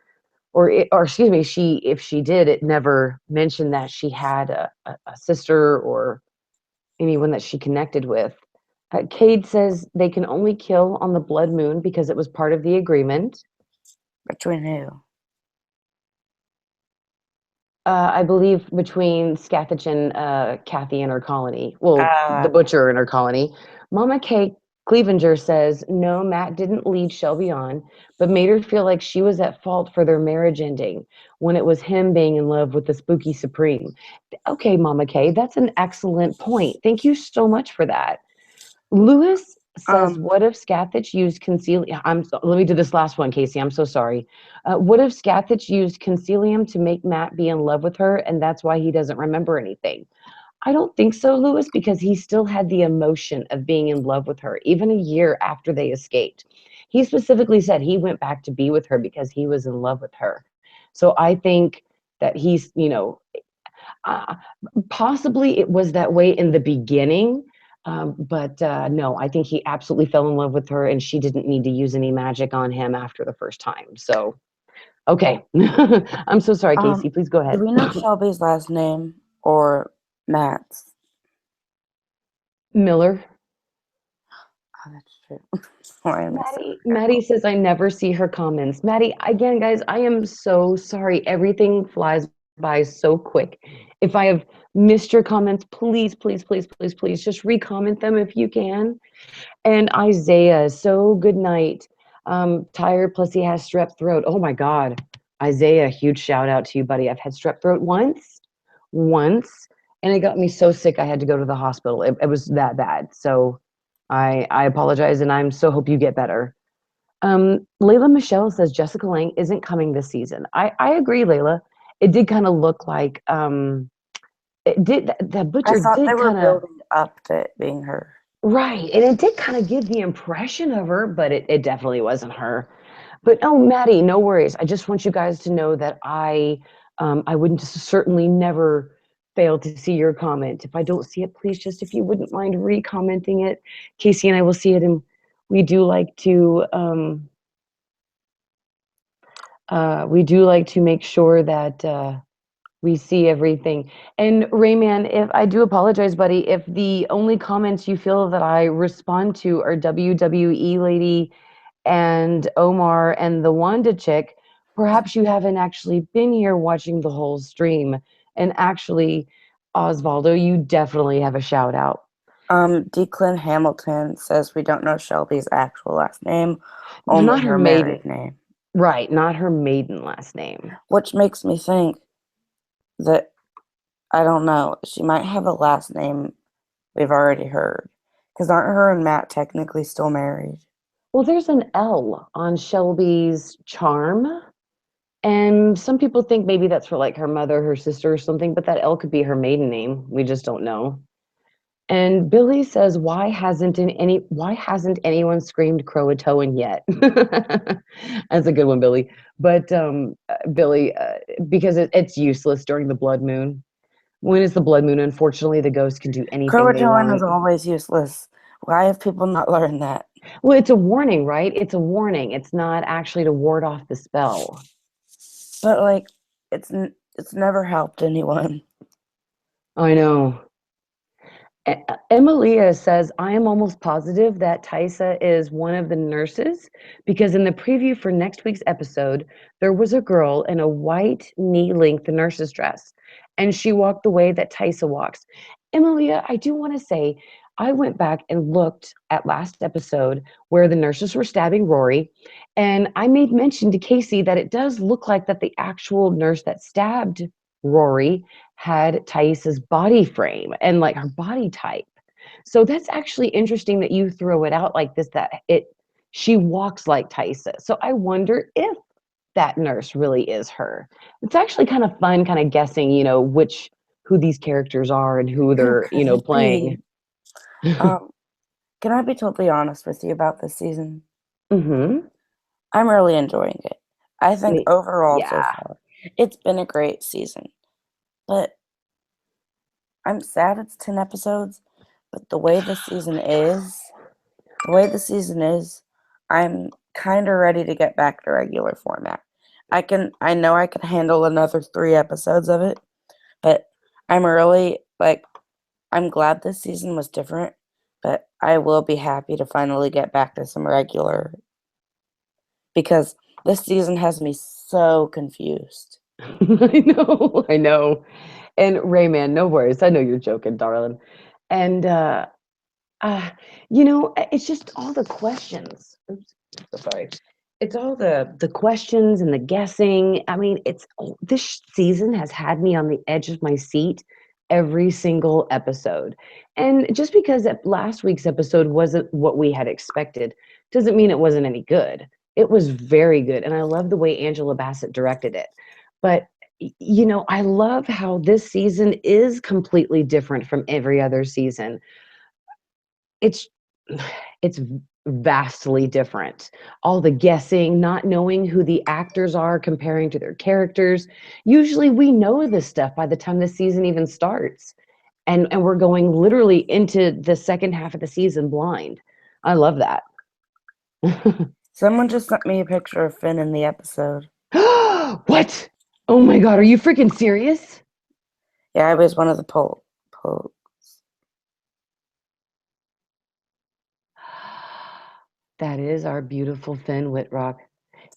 excuse me, she if she did, it never mentioned that she had a sister or anyone that she connected with. Cade says they can only kill on the blood moon because it was part of the agreement. Between who? I believe between Scathach and Kathy and her colony. Well, the Okay. butcher and her colony. Mama Kay Clevenger says no, Matt didn't lead Shelby on, but made her feel like she was at fault for their marriage ending when it was him being in love with the spooky supreme. Okay, Mama Kay, that's an excellent point. Thank you so much for that. Lewis says, Um, "What if Scathach used concilium?" Let me do this last one, Casey. I'm so sorry. What if Scathach used concilium to make Matt be in love with her, and that's why he doesn't remember anything? I don't think so, Lewis, because he still had the emotion of being in love with her, even a year after they escaped. He specifically said he went back to be with her because he was in love with her. So I think that uh, possibly it was that way in the beginning, but no, I think he absolutely fell in love with her, and she didn't need to use any magic on him after the first time. So, okay. I'm so sorry, um, Casey. Please go do ahead. we know Shelby's last name or Matt's? Miller. Oh, that's true. Why am I so Maddie forgetful? says I never see her comments. Maddie, again, guys, I am so sorry. Everything flies by so quick. If I have missed your comments, please, please, please, please, please, just re-comment them if you can. And Isaiah, so good night. Tired plus he has strep throat. Oh my God. Isaiah, huge shout out to you, buddy. I've had strep throat once, and it got me so sick I had to go to the hospital. It was that bad. So I apologize, and I'm so hope you get better. Layla Michelle says Jessica Lange isn't coming this season. I agree, Layla. It did kind of look like it did. The I butcher thought they did were kind of. building up to it being her. Right. And it did kind of give the impression of her, but it definitely wasn't her. But oh, Maddie, no worries. I just want you guys to know that I wouldn't certainly never fail to see your comment. If I don't see it, please just if you wouldn't mind re-commenting it. Casey and I will see it, and we do like to make sure that we see everything. And Rayman, if I do apologize, buddy, if the only comments you feel that I respond to are WWE lady and Omar and the Wanda chick, perhaps you haven't actually been here watching the whole stream. And actually, Osvaldo, you definitely have a shout out. Declan Hamilton says we don't know Shelby's actual last name, only Not her her maiden, married name, right? Not her maiden last name. which makes me think that I don't know. She might have a last name we've already heard. Because aren't her and Matt technically still married? Well, there's an L on Shelby's charm. And some people think maybe that's for like her mother, her sister, or something, but that L could be her maiden name. We just don't know. And Billy says, why hasn't anyone screamed Croatoan yet? That's a good one, Billy. But Billy, because it's useless during the blood moon. When it's the blood moon, unfortunately, the ghosts can do anything they Croatoan is want. always useless. Why have people not learned that? Well, it's a warning, right? It's a warning. It's not actually to ward off the spell. But like, it's never helped anyone. I know. Emilia says, I am almost positive that Tysa is one of the nurses because in the preview for next week's episode, there was a girl in a white knee length nurse's dress, and she walked the way that Tysa walks. Emilia, I do want to say, I went back and looked at last episode where the nurses were stabbing Rory, and I made mention to Casey that it does look like that the actual nurse that stabbed Rory had Thaisa's body frame and like her body type. So that's actually interesting that you throw it out like this, that she walks like Thaisa. So I wonder if that nurse really is her. It's actually kind of fun, kind of guessing, who these characters are and who Who they're, could it playing. be? Um, can I be totally honest with you about this season? Mm-hmm. I'm really enjoying it. I think overall so Yeah. far, it's been a great season. But I'm sad it's 10 episodes, but the way the season is, I'm kind of ready to get back to regular format. I know I can handle another 3 episodes of it, but I'm really like, I'm glad this season was different, but I will be happy to finally get back to some regular because this season has me so confused. I know, I know. And Rayman, no worries. I know you're joking, darling. And uh, it's just all the questions. Oops, so sorry. It's all the questions and the guessing. I mean, this season has had me on the edge of my seat every single episode. And just because last week's episode wasn't what we had expected, doesn't mean it wasn't any good. It was very good, and I love the way Angela Bassett directed it. But I love how this season is completely different from every other season. It's it's vastly different. All the guessing, not knowing who the actors are, comparing to their characters. Usually we know this stuff by the time the season even starts. And we're going literally into the second half of the season blind. I love that. Someone just sent me a picture of Finn in the episode. What? Oh my God, are you freaking serious? Yeah, I was one of the poll. That is our beautiful Finn Whitrock.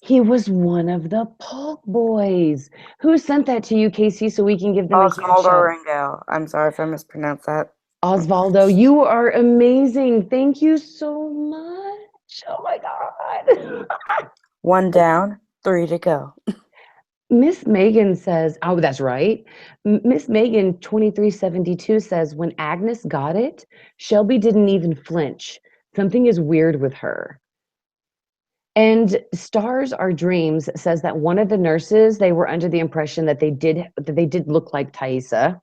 He was one of the Polk boys. Who sent that to you, Casey, so we can give them a huge Osvaldo shout? Rangel. I'm sorry if I mispronounced that. Osvaldo, you are amazing. Thank you so much. Oh my God. One down, 3 to go. Miss Megan says, oh, that's right. Miss Megan 2372 says, when Agnes got it, Shelby didn't even flinch. Something is weird with her. And Stars Are Dreams says that one of the nurses, they were under the impression that they did look like Thaisa.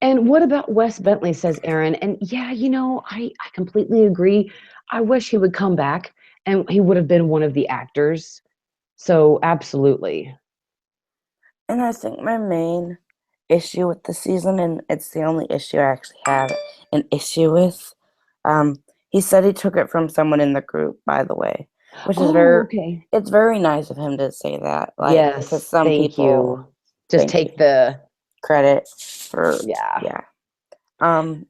And what about Wes Bentley, says Aaron. And yeah, I completely agree. I wish he would come back and he would have been one of the actors. So absolutely. And I think my main issue with the season, and it's the only issue I actually have an issue with, he said he took it from someone in the group, by the way, which is Oh, okay. it's very nice of him to say that, like, because Yes, some thank people you. Just thank you take the credit for, yeah. yeah. Um,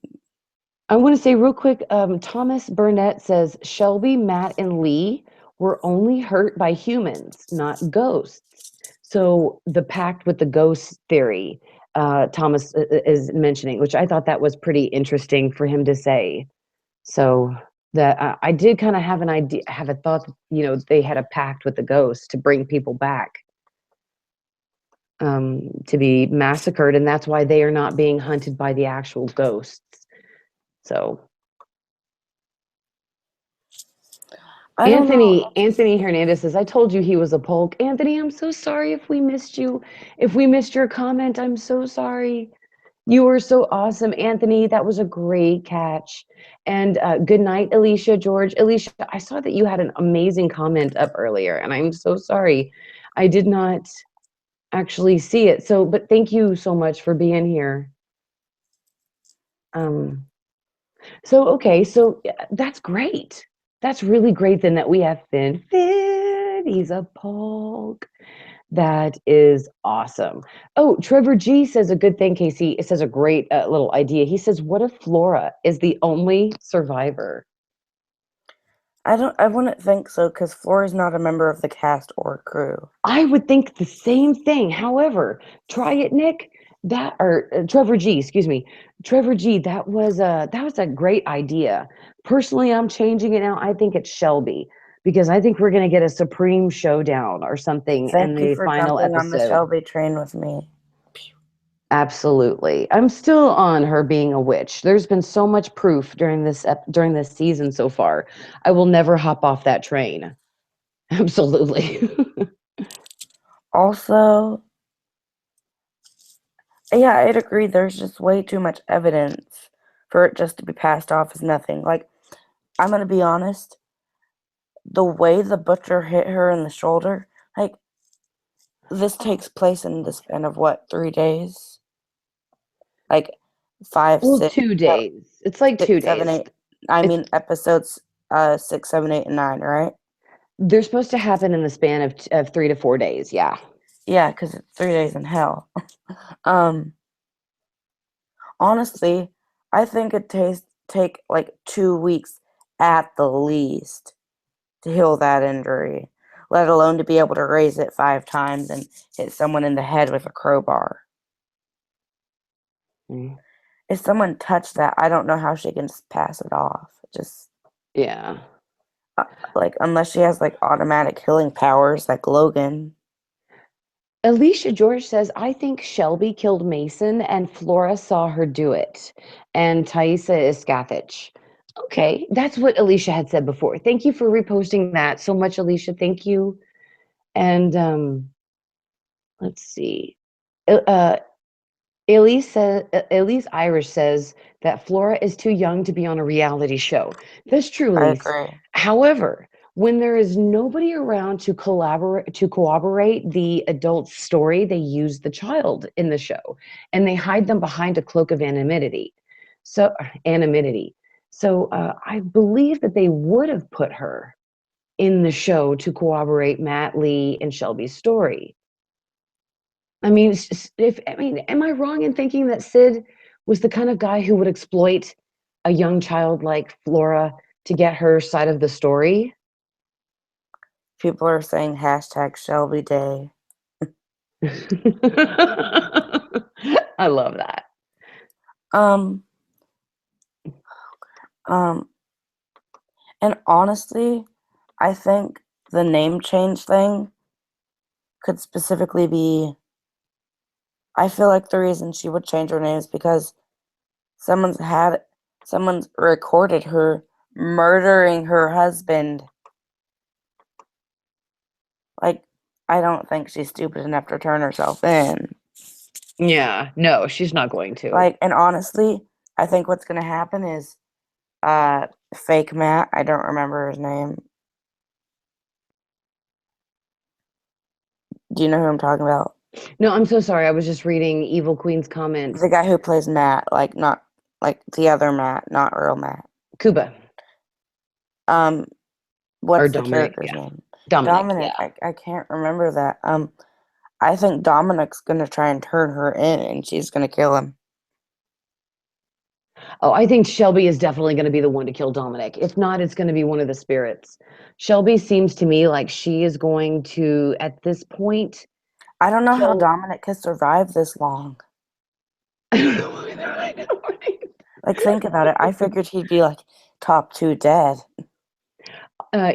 I want to say real quick, Thomas Burnett says Shelby, Matt, and Lee were only hurt by humans, not ghosts. So the pact with the ghost theory, Thomas is mentioning, which I thought that was pretty interesting for him to say. So that I did kind of have an idea, have a thought that, they had a pact with the ghosts to bring people back to be massacred, and that's why they are not being hunted by the actual ghosts. So I don't know. Anthony Hernandez says, I told you he was a Polk. Anthony, I'm so sorry if we missed you. If we missed your comment, I'm so sorry. You were so awesome, Anthony. That was a great catch. And good night, Alicia, George. Alicia, I saw that you had an amazing comment up earlier, and I'm so sorry. I did not actually see it. So, but thank you so much for being here. Um, okay, so that's great. That's really great then that we have Finn. Finn, he's a Polk. That is awesome. Oh, Trevor G says a good thing, Casey. It says a great little idea. He says, what if Flora is the only survivor? I wouldn't think so because Flora's not a member of the cast or crew. I would think the same thing. However, try it, Nick. Or Trevor G, excuse me. Trevor G, that was a great idea. Personally, I'm changing it now. I think it's Shelby because I think we're going to get a supreme showdown or something in Thank you the for final jumping on the episode. Shelby train with me. Absolutely. I'm still on her being a witch. There's been so much proof during this season so far. I will never hop off that train. Absolutely. Also, yeah, I'd agree. There's just way too much evidence for it just to be passed off as nothing. Like, I'm gonna be honest, the way the butcher hit her in the shoulder, like, this takes place in the span of what, 3 days? Like five, Well, six, 2 days. It's like 2 six, seven, days. eight. I It's mean episodes 6, 7, 8, and 9, right? they're supposed to happen in the span of 3 to 4 days, yeah. Yeah, because it's 3 days in hell. Um, Honestly, I think it takes take like 2 weeks at the least to heal that injury, let alone to be able to raise it 5 times and hit someone in the head with a crowbar. Mm, If someone touched that, I don't know how she can just pass it off. Just yeah. uh, like unless she has like automatic healing powers like Logan. Alicia George says, I think Shelby killed Mason and Flora saw her do it. And Thaisa is Scathach. Okay, that's what Alicia had said before. Thank you for reposting that so much, Alicia. Thank you. And let's see. Uh, Elise Irish says that Flora is too young to be on a reality show. That's true, I Elise. agree. However, when there is nobody around to corroborate the adult's story, they use the child in the show and they hide them behind a cloak of anonymity. So anonymity. So I believe that they would have put her in the show to corroborate Matt, Lee, and Shelby's story. I mean, if I mean, am I wrong in thinking that Sid was the kind of guy who would exploit a young child like Flora to get her side of the story? People are saying hashtag Shelby Day. I love that. Um, um, and honestly, I think the name change thing could specifically be. I feel like the reason she would change her name is because someone's had someone's recorded her murdering her husband. Like, I don't think she's stupid enough to turn herself in. Yeah, no, she's not going to. Like, and honestly, I think what's gonna happen is uh fake Matt, I don't remember his name. Do you know who I'm talking about? No, I'm so sorry. I was just reading Evil Queen's comment. The guy who plays Matt, like not like the other Matt, not real Matt. Cuba Um, or what's the Dominic. character's Yeah, name? Dominic. Dominic. Yeah. I can't remember that. I think Dominic's gonna try and turn her in and she's gonna kill him. Oh, I think Shelby is definitely going to be the one to kill Dominic. If not, it's going to be one of the spirits. Shelby seems to me like she is going to, at this point, I don't know how kill. Dominic has survived this long. I don't know either. I know, right? Like, think about it. I figured he'd be like top two dead.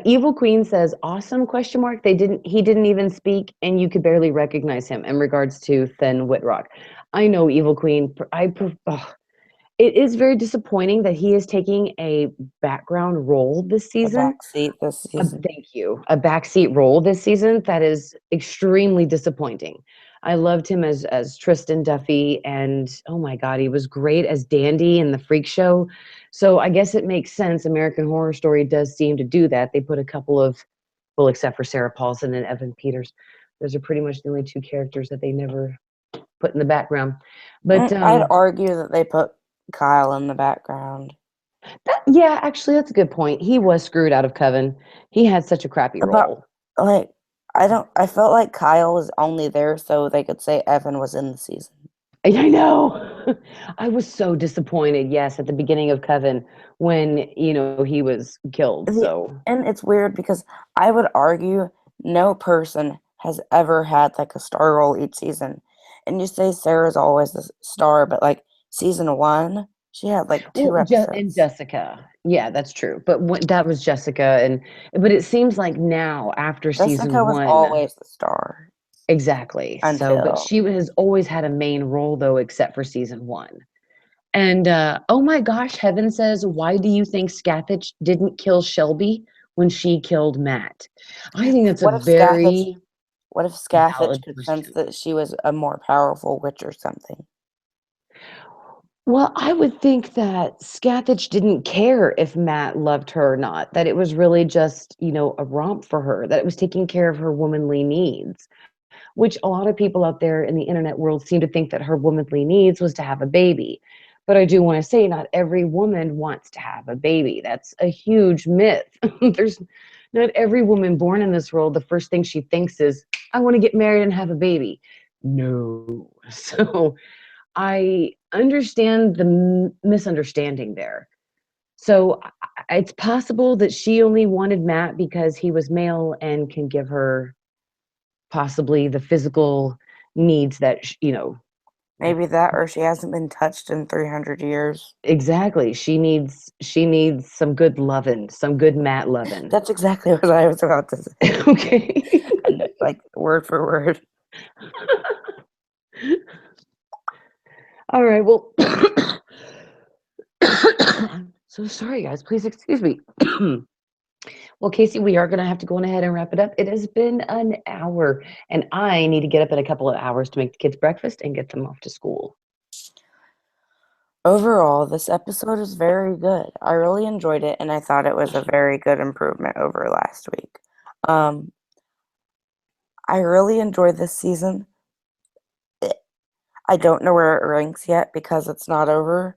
Evil Queen says, "Awesome?" Question mark. They didn't. He didn't even speak, and you could barely recognize him. In regards to Thin Whitrock, I know Evil Queen. It is very disappointing that he is taking a background role this A season. backseat this season. Thank you. A backseat role this season that is extremely disappointing. I loved him as Tristan Duffy, and oh my God, he was great as Dandy in the Freak Show. So I guess it makes sense. American Horror Story does seem to do that. They put a couple of, well, except for Sarah Paulson and Evan Peters, those are pretty much the only two characters that they never put in the background. But I'd argue that they put Kyle in the background. yeah, actually, that's a good point. He was screwed out of Coven. He had such a crappy But role. like, I felt like Kyle was only there so they could say Evan was in the season. I know. I was so disappointed, yes, at the beginning of Coven when, he was killed. So, And it's weird because I would argue no person has ever had like a star role each season. And you say Sarah's always the star, but like season one, she had like well, 2 episodes. Jessica. Yeah, that's true. But that was Jessica but it seems like now after Jessica season was 1, always the star exactly. So, but until she has always had a main role though except for season 1. And oh my gosh, Heaven says, why do you think Scathach didn't kill Shelby when she killed Matt? I think that's a what if Scathach very what if Scathach valid could sense question. that she was a more powerful witch or something? Well, I would think that Scathach didn't care if Matt loved her or not, that it was really just, a romp for her, that it was taking care of her womanly needs. which a lot of people out there in the internet world seem to think that her womanly needs was to have a baby. But I do want to say not every woman wants to have a baby. That's a huge myth. There's not every woman born in this world, the first thing she thinks is, I want to get married and have a baby. No. So I understand the misunderstanding there. So it's possible that she only wanted Matt because he was male and can give her possibly the physical needs that, Maybe that, or she hasn't been touched in 300 years. exactly. She needs some good lovin', some good Matt lovin'. That's exactly what I was about to say. Okay. And like word for word. All right. Well, so sorry, guys. Please excuse me. Well, Casey, we are going to have to go on ahead and wrap it up. It has been an hour, and I need to get up in a couple of hours to make the kids breakfast and get them off to school. Overall, this episode is very good. I really enjoyed it, and I thought it was a very good improvement over last week. Um, I really enjoyed this season. I don't know where it ranks yet because it's not over.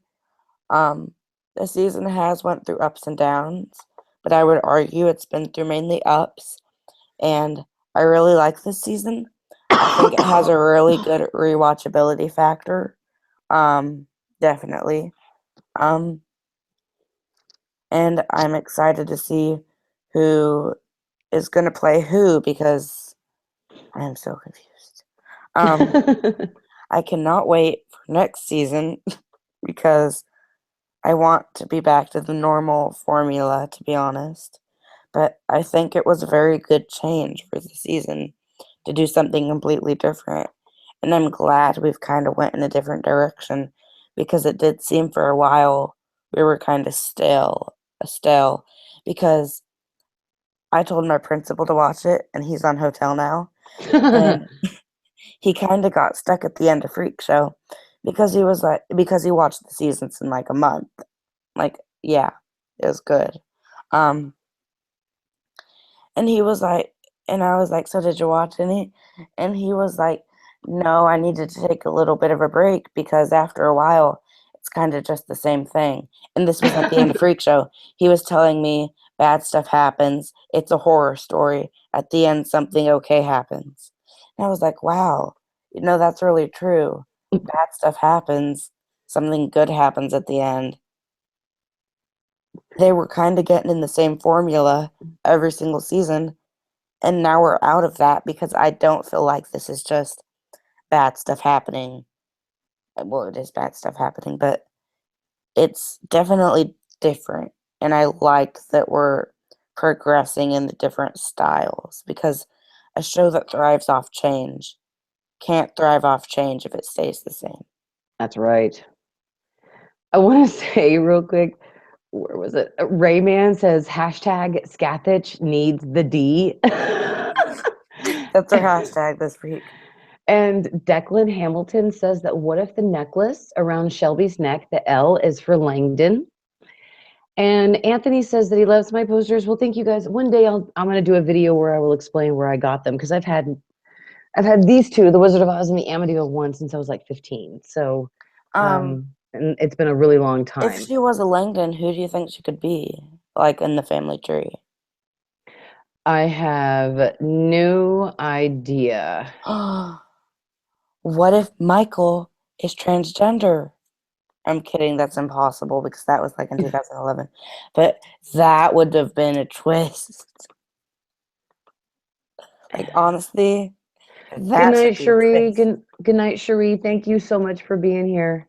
Um, the season has went through ups and downs, but I would argue it's been through mainly ups, and I really like this season. I think it has a really good rewatchability factor. Definitely. Um, and I'm excited to see who is going to play who because I am so confused. I cannot wait for next season because I want to be back to the normal formula, to be honest. But I think it was a very good change for the season to do something completely different. And I'm glad we've kind of went in a different direction because it did seem for a while we were kind of stale because I told my principal to watch it and he's on hotel now and he kind of got stuck at the end of Freak Show because he watched the seasons in like a month. Like, yeah, it was good. Um and he was like and I was like, "So did you watch any?" And he was like, "No, I needed to take a little bit of a break because after a while it's kind of just the same thing." And this was at the end of Freak Show. He was telling me bad stuff happens. It's a horror story. At the end something okay happens. And I was like, "Wow. That's really true. Bad stuff happens. Something good happens at the end." They were kind of getting in the same formula every single season, and now we're out of that because I don't feel like this is just bad stuff happening. Well, it is bad stuff happening, but it's definitely different. And I like that we're progressing in the different styles because a show that thrives off change can't thrive off change if it stays the same. That's right. I want to say real quick, where was it? Rayman says hashtag Scathich needs the D. That's our hashtag this week. And Declan Hamilton says that what if the necklace around Shelby's neck, the L is for Langdon? And Anthony says that he loves my posters. Well, thank you guys. One day I'm going to do a video where I will explain where I got them because I've had these two, the Wizard of Oz and the Amityville one, since I was like 15. So, Um, and it's been a really long if time. she was a Langdon, who do you think she could be? Like in the family tree? I have no idea. What if Michael is transgender? I'm kidding, that's impossible because that was like in 2011. But that would have been a twist. Like, honestly, Good that should night, be a Cherie. twist. Good night, Cherie. Thank you so much for being here.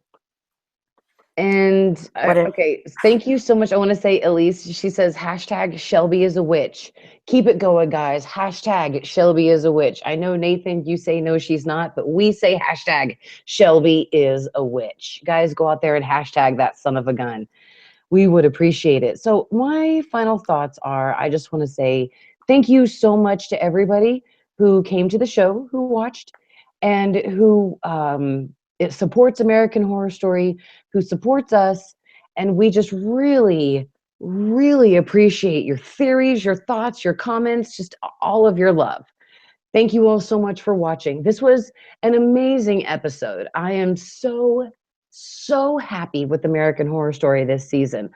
And What if, okay, thank you so much. I want to say, Elise, she says, hashtag Shelby is a witch. Keep it going, guys. Hashtag Shelby is a witch. I know, Nathan, you say no, she's not, but we say hashtag Shelby is a witch. Guys, go out there and hashtag that son of a gun. We would appreciate it. So my final thoughts are, I just want to say thank you so much to everybody who came to the show, who watched, and who it supports American Horror Story, who supports us. And we just really, really appreciate your theories, your thoughts, your comments, just all of your love. Thank you all so much for watching. This was an amazing episode. I am so, so happy with American Horror Story this season.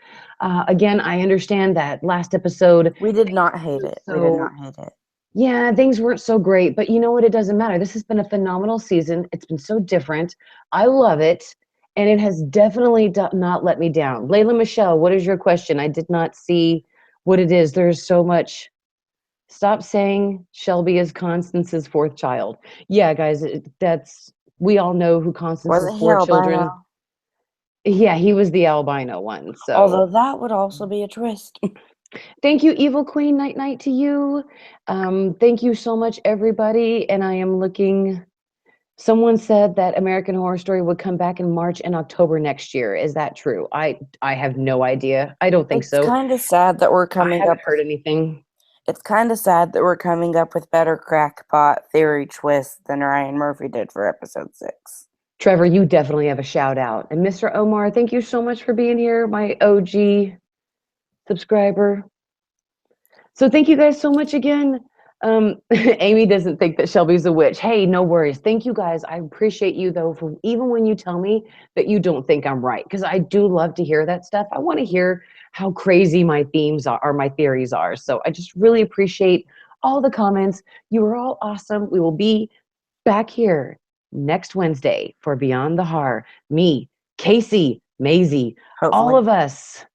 Again, I understand that last episode, We did not hate weren't it. We did so not hate it. yeah, things weren't so great, but you know what? It doesn't matter. This has been a phenomenal season. It's been so different. I love it, and it has definitely not let me down. Layla Michelle, what is your question? I did not see what it is. There's so much. Stop saying Shelby is Constance's fourth child. Yeah, guys, that's we all know who Constance's Wasn't he four children. albino? Yeah, he was the albino one. Although So that would also be a twist. thank you, Evil Queen. Night night to you. Thank you so much, everybody. And I am looking. Someone said that American Horror Story would come back in March and October next year. Is that true? I have no idea. I don't think It's so. kind of sad that we're I coming haven't up with heard anything. It's kind of sad that we're coming up with better crackpot theory twists than Ryan Murphy did for episode 6. Trevor, you definitely have a shout out. And Mr. Omar, thank you so much for being here, my OG subscriber. So thank you guys so much again. Amy doesn't think that Shelby's a witch. Hey, no worries. Thank you guys. I appreciate you though, for even when you tell me that you don't think I'm right, because I do love to hear that stuff. I want to hear how crazy my themes are, or my theories are. So I just really appreciate all the comments. You are all awesome. We will be back here next Wednesday for Beyond the Horror. Me, Casey, Maisie, all Hopefully. of us.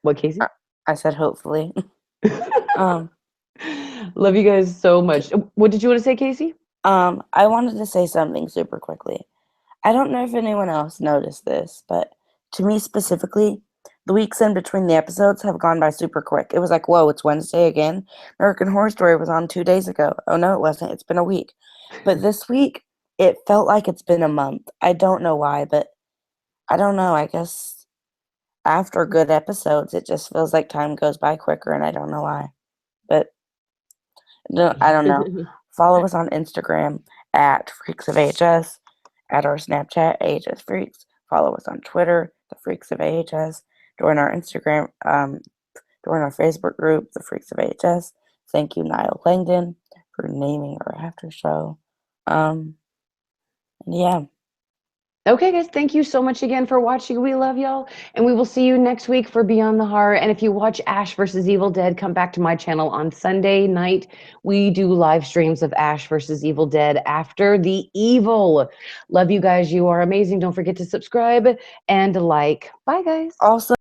What, Casey? I said hopefully. um, Love you guys so much. What did you want to say, Casey? I wanted to say something super quickly. I don't know if anyone else noticed this, but to me specifically, the weeks in between the episodes have gone by super quick. It was like, whoa, it's Wednesday again. American Horror Story was on 2 days ago. Oh no, it wasn't. It's been a week. But this week, it felt like it's been a month. I don't know why, but I don't know. I guess after good episodes, it just feels like time goes by quicker, and I don't know why. But no, I don't know. Follow us on Instagram at Freaks of AHS, at our Snapchat, AHS Freaks. Follow us on Twitter, The Freaks of AHS. Join our Instagram, join our Facebook group, The Freaks of AHS. Thank you, Niall Langdon, for naming our after show. Yeah. Okay, guys, thank you so much again for watching. We love y'all, and we will see you next week for Beyond the Horror. And if you watch Ash versus Evil Dead, come back to my channel on Sunday night. We do live streams of Ash versus Evil Dead after the evil. Love you guys. You are amazing. Don't forget to subscribe and like. Bye, guys. Also,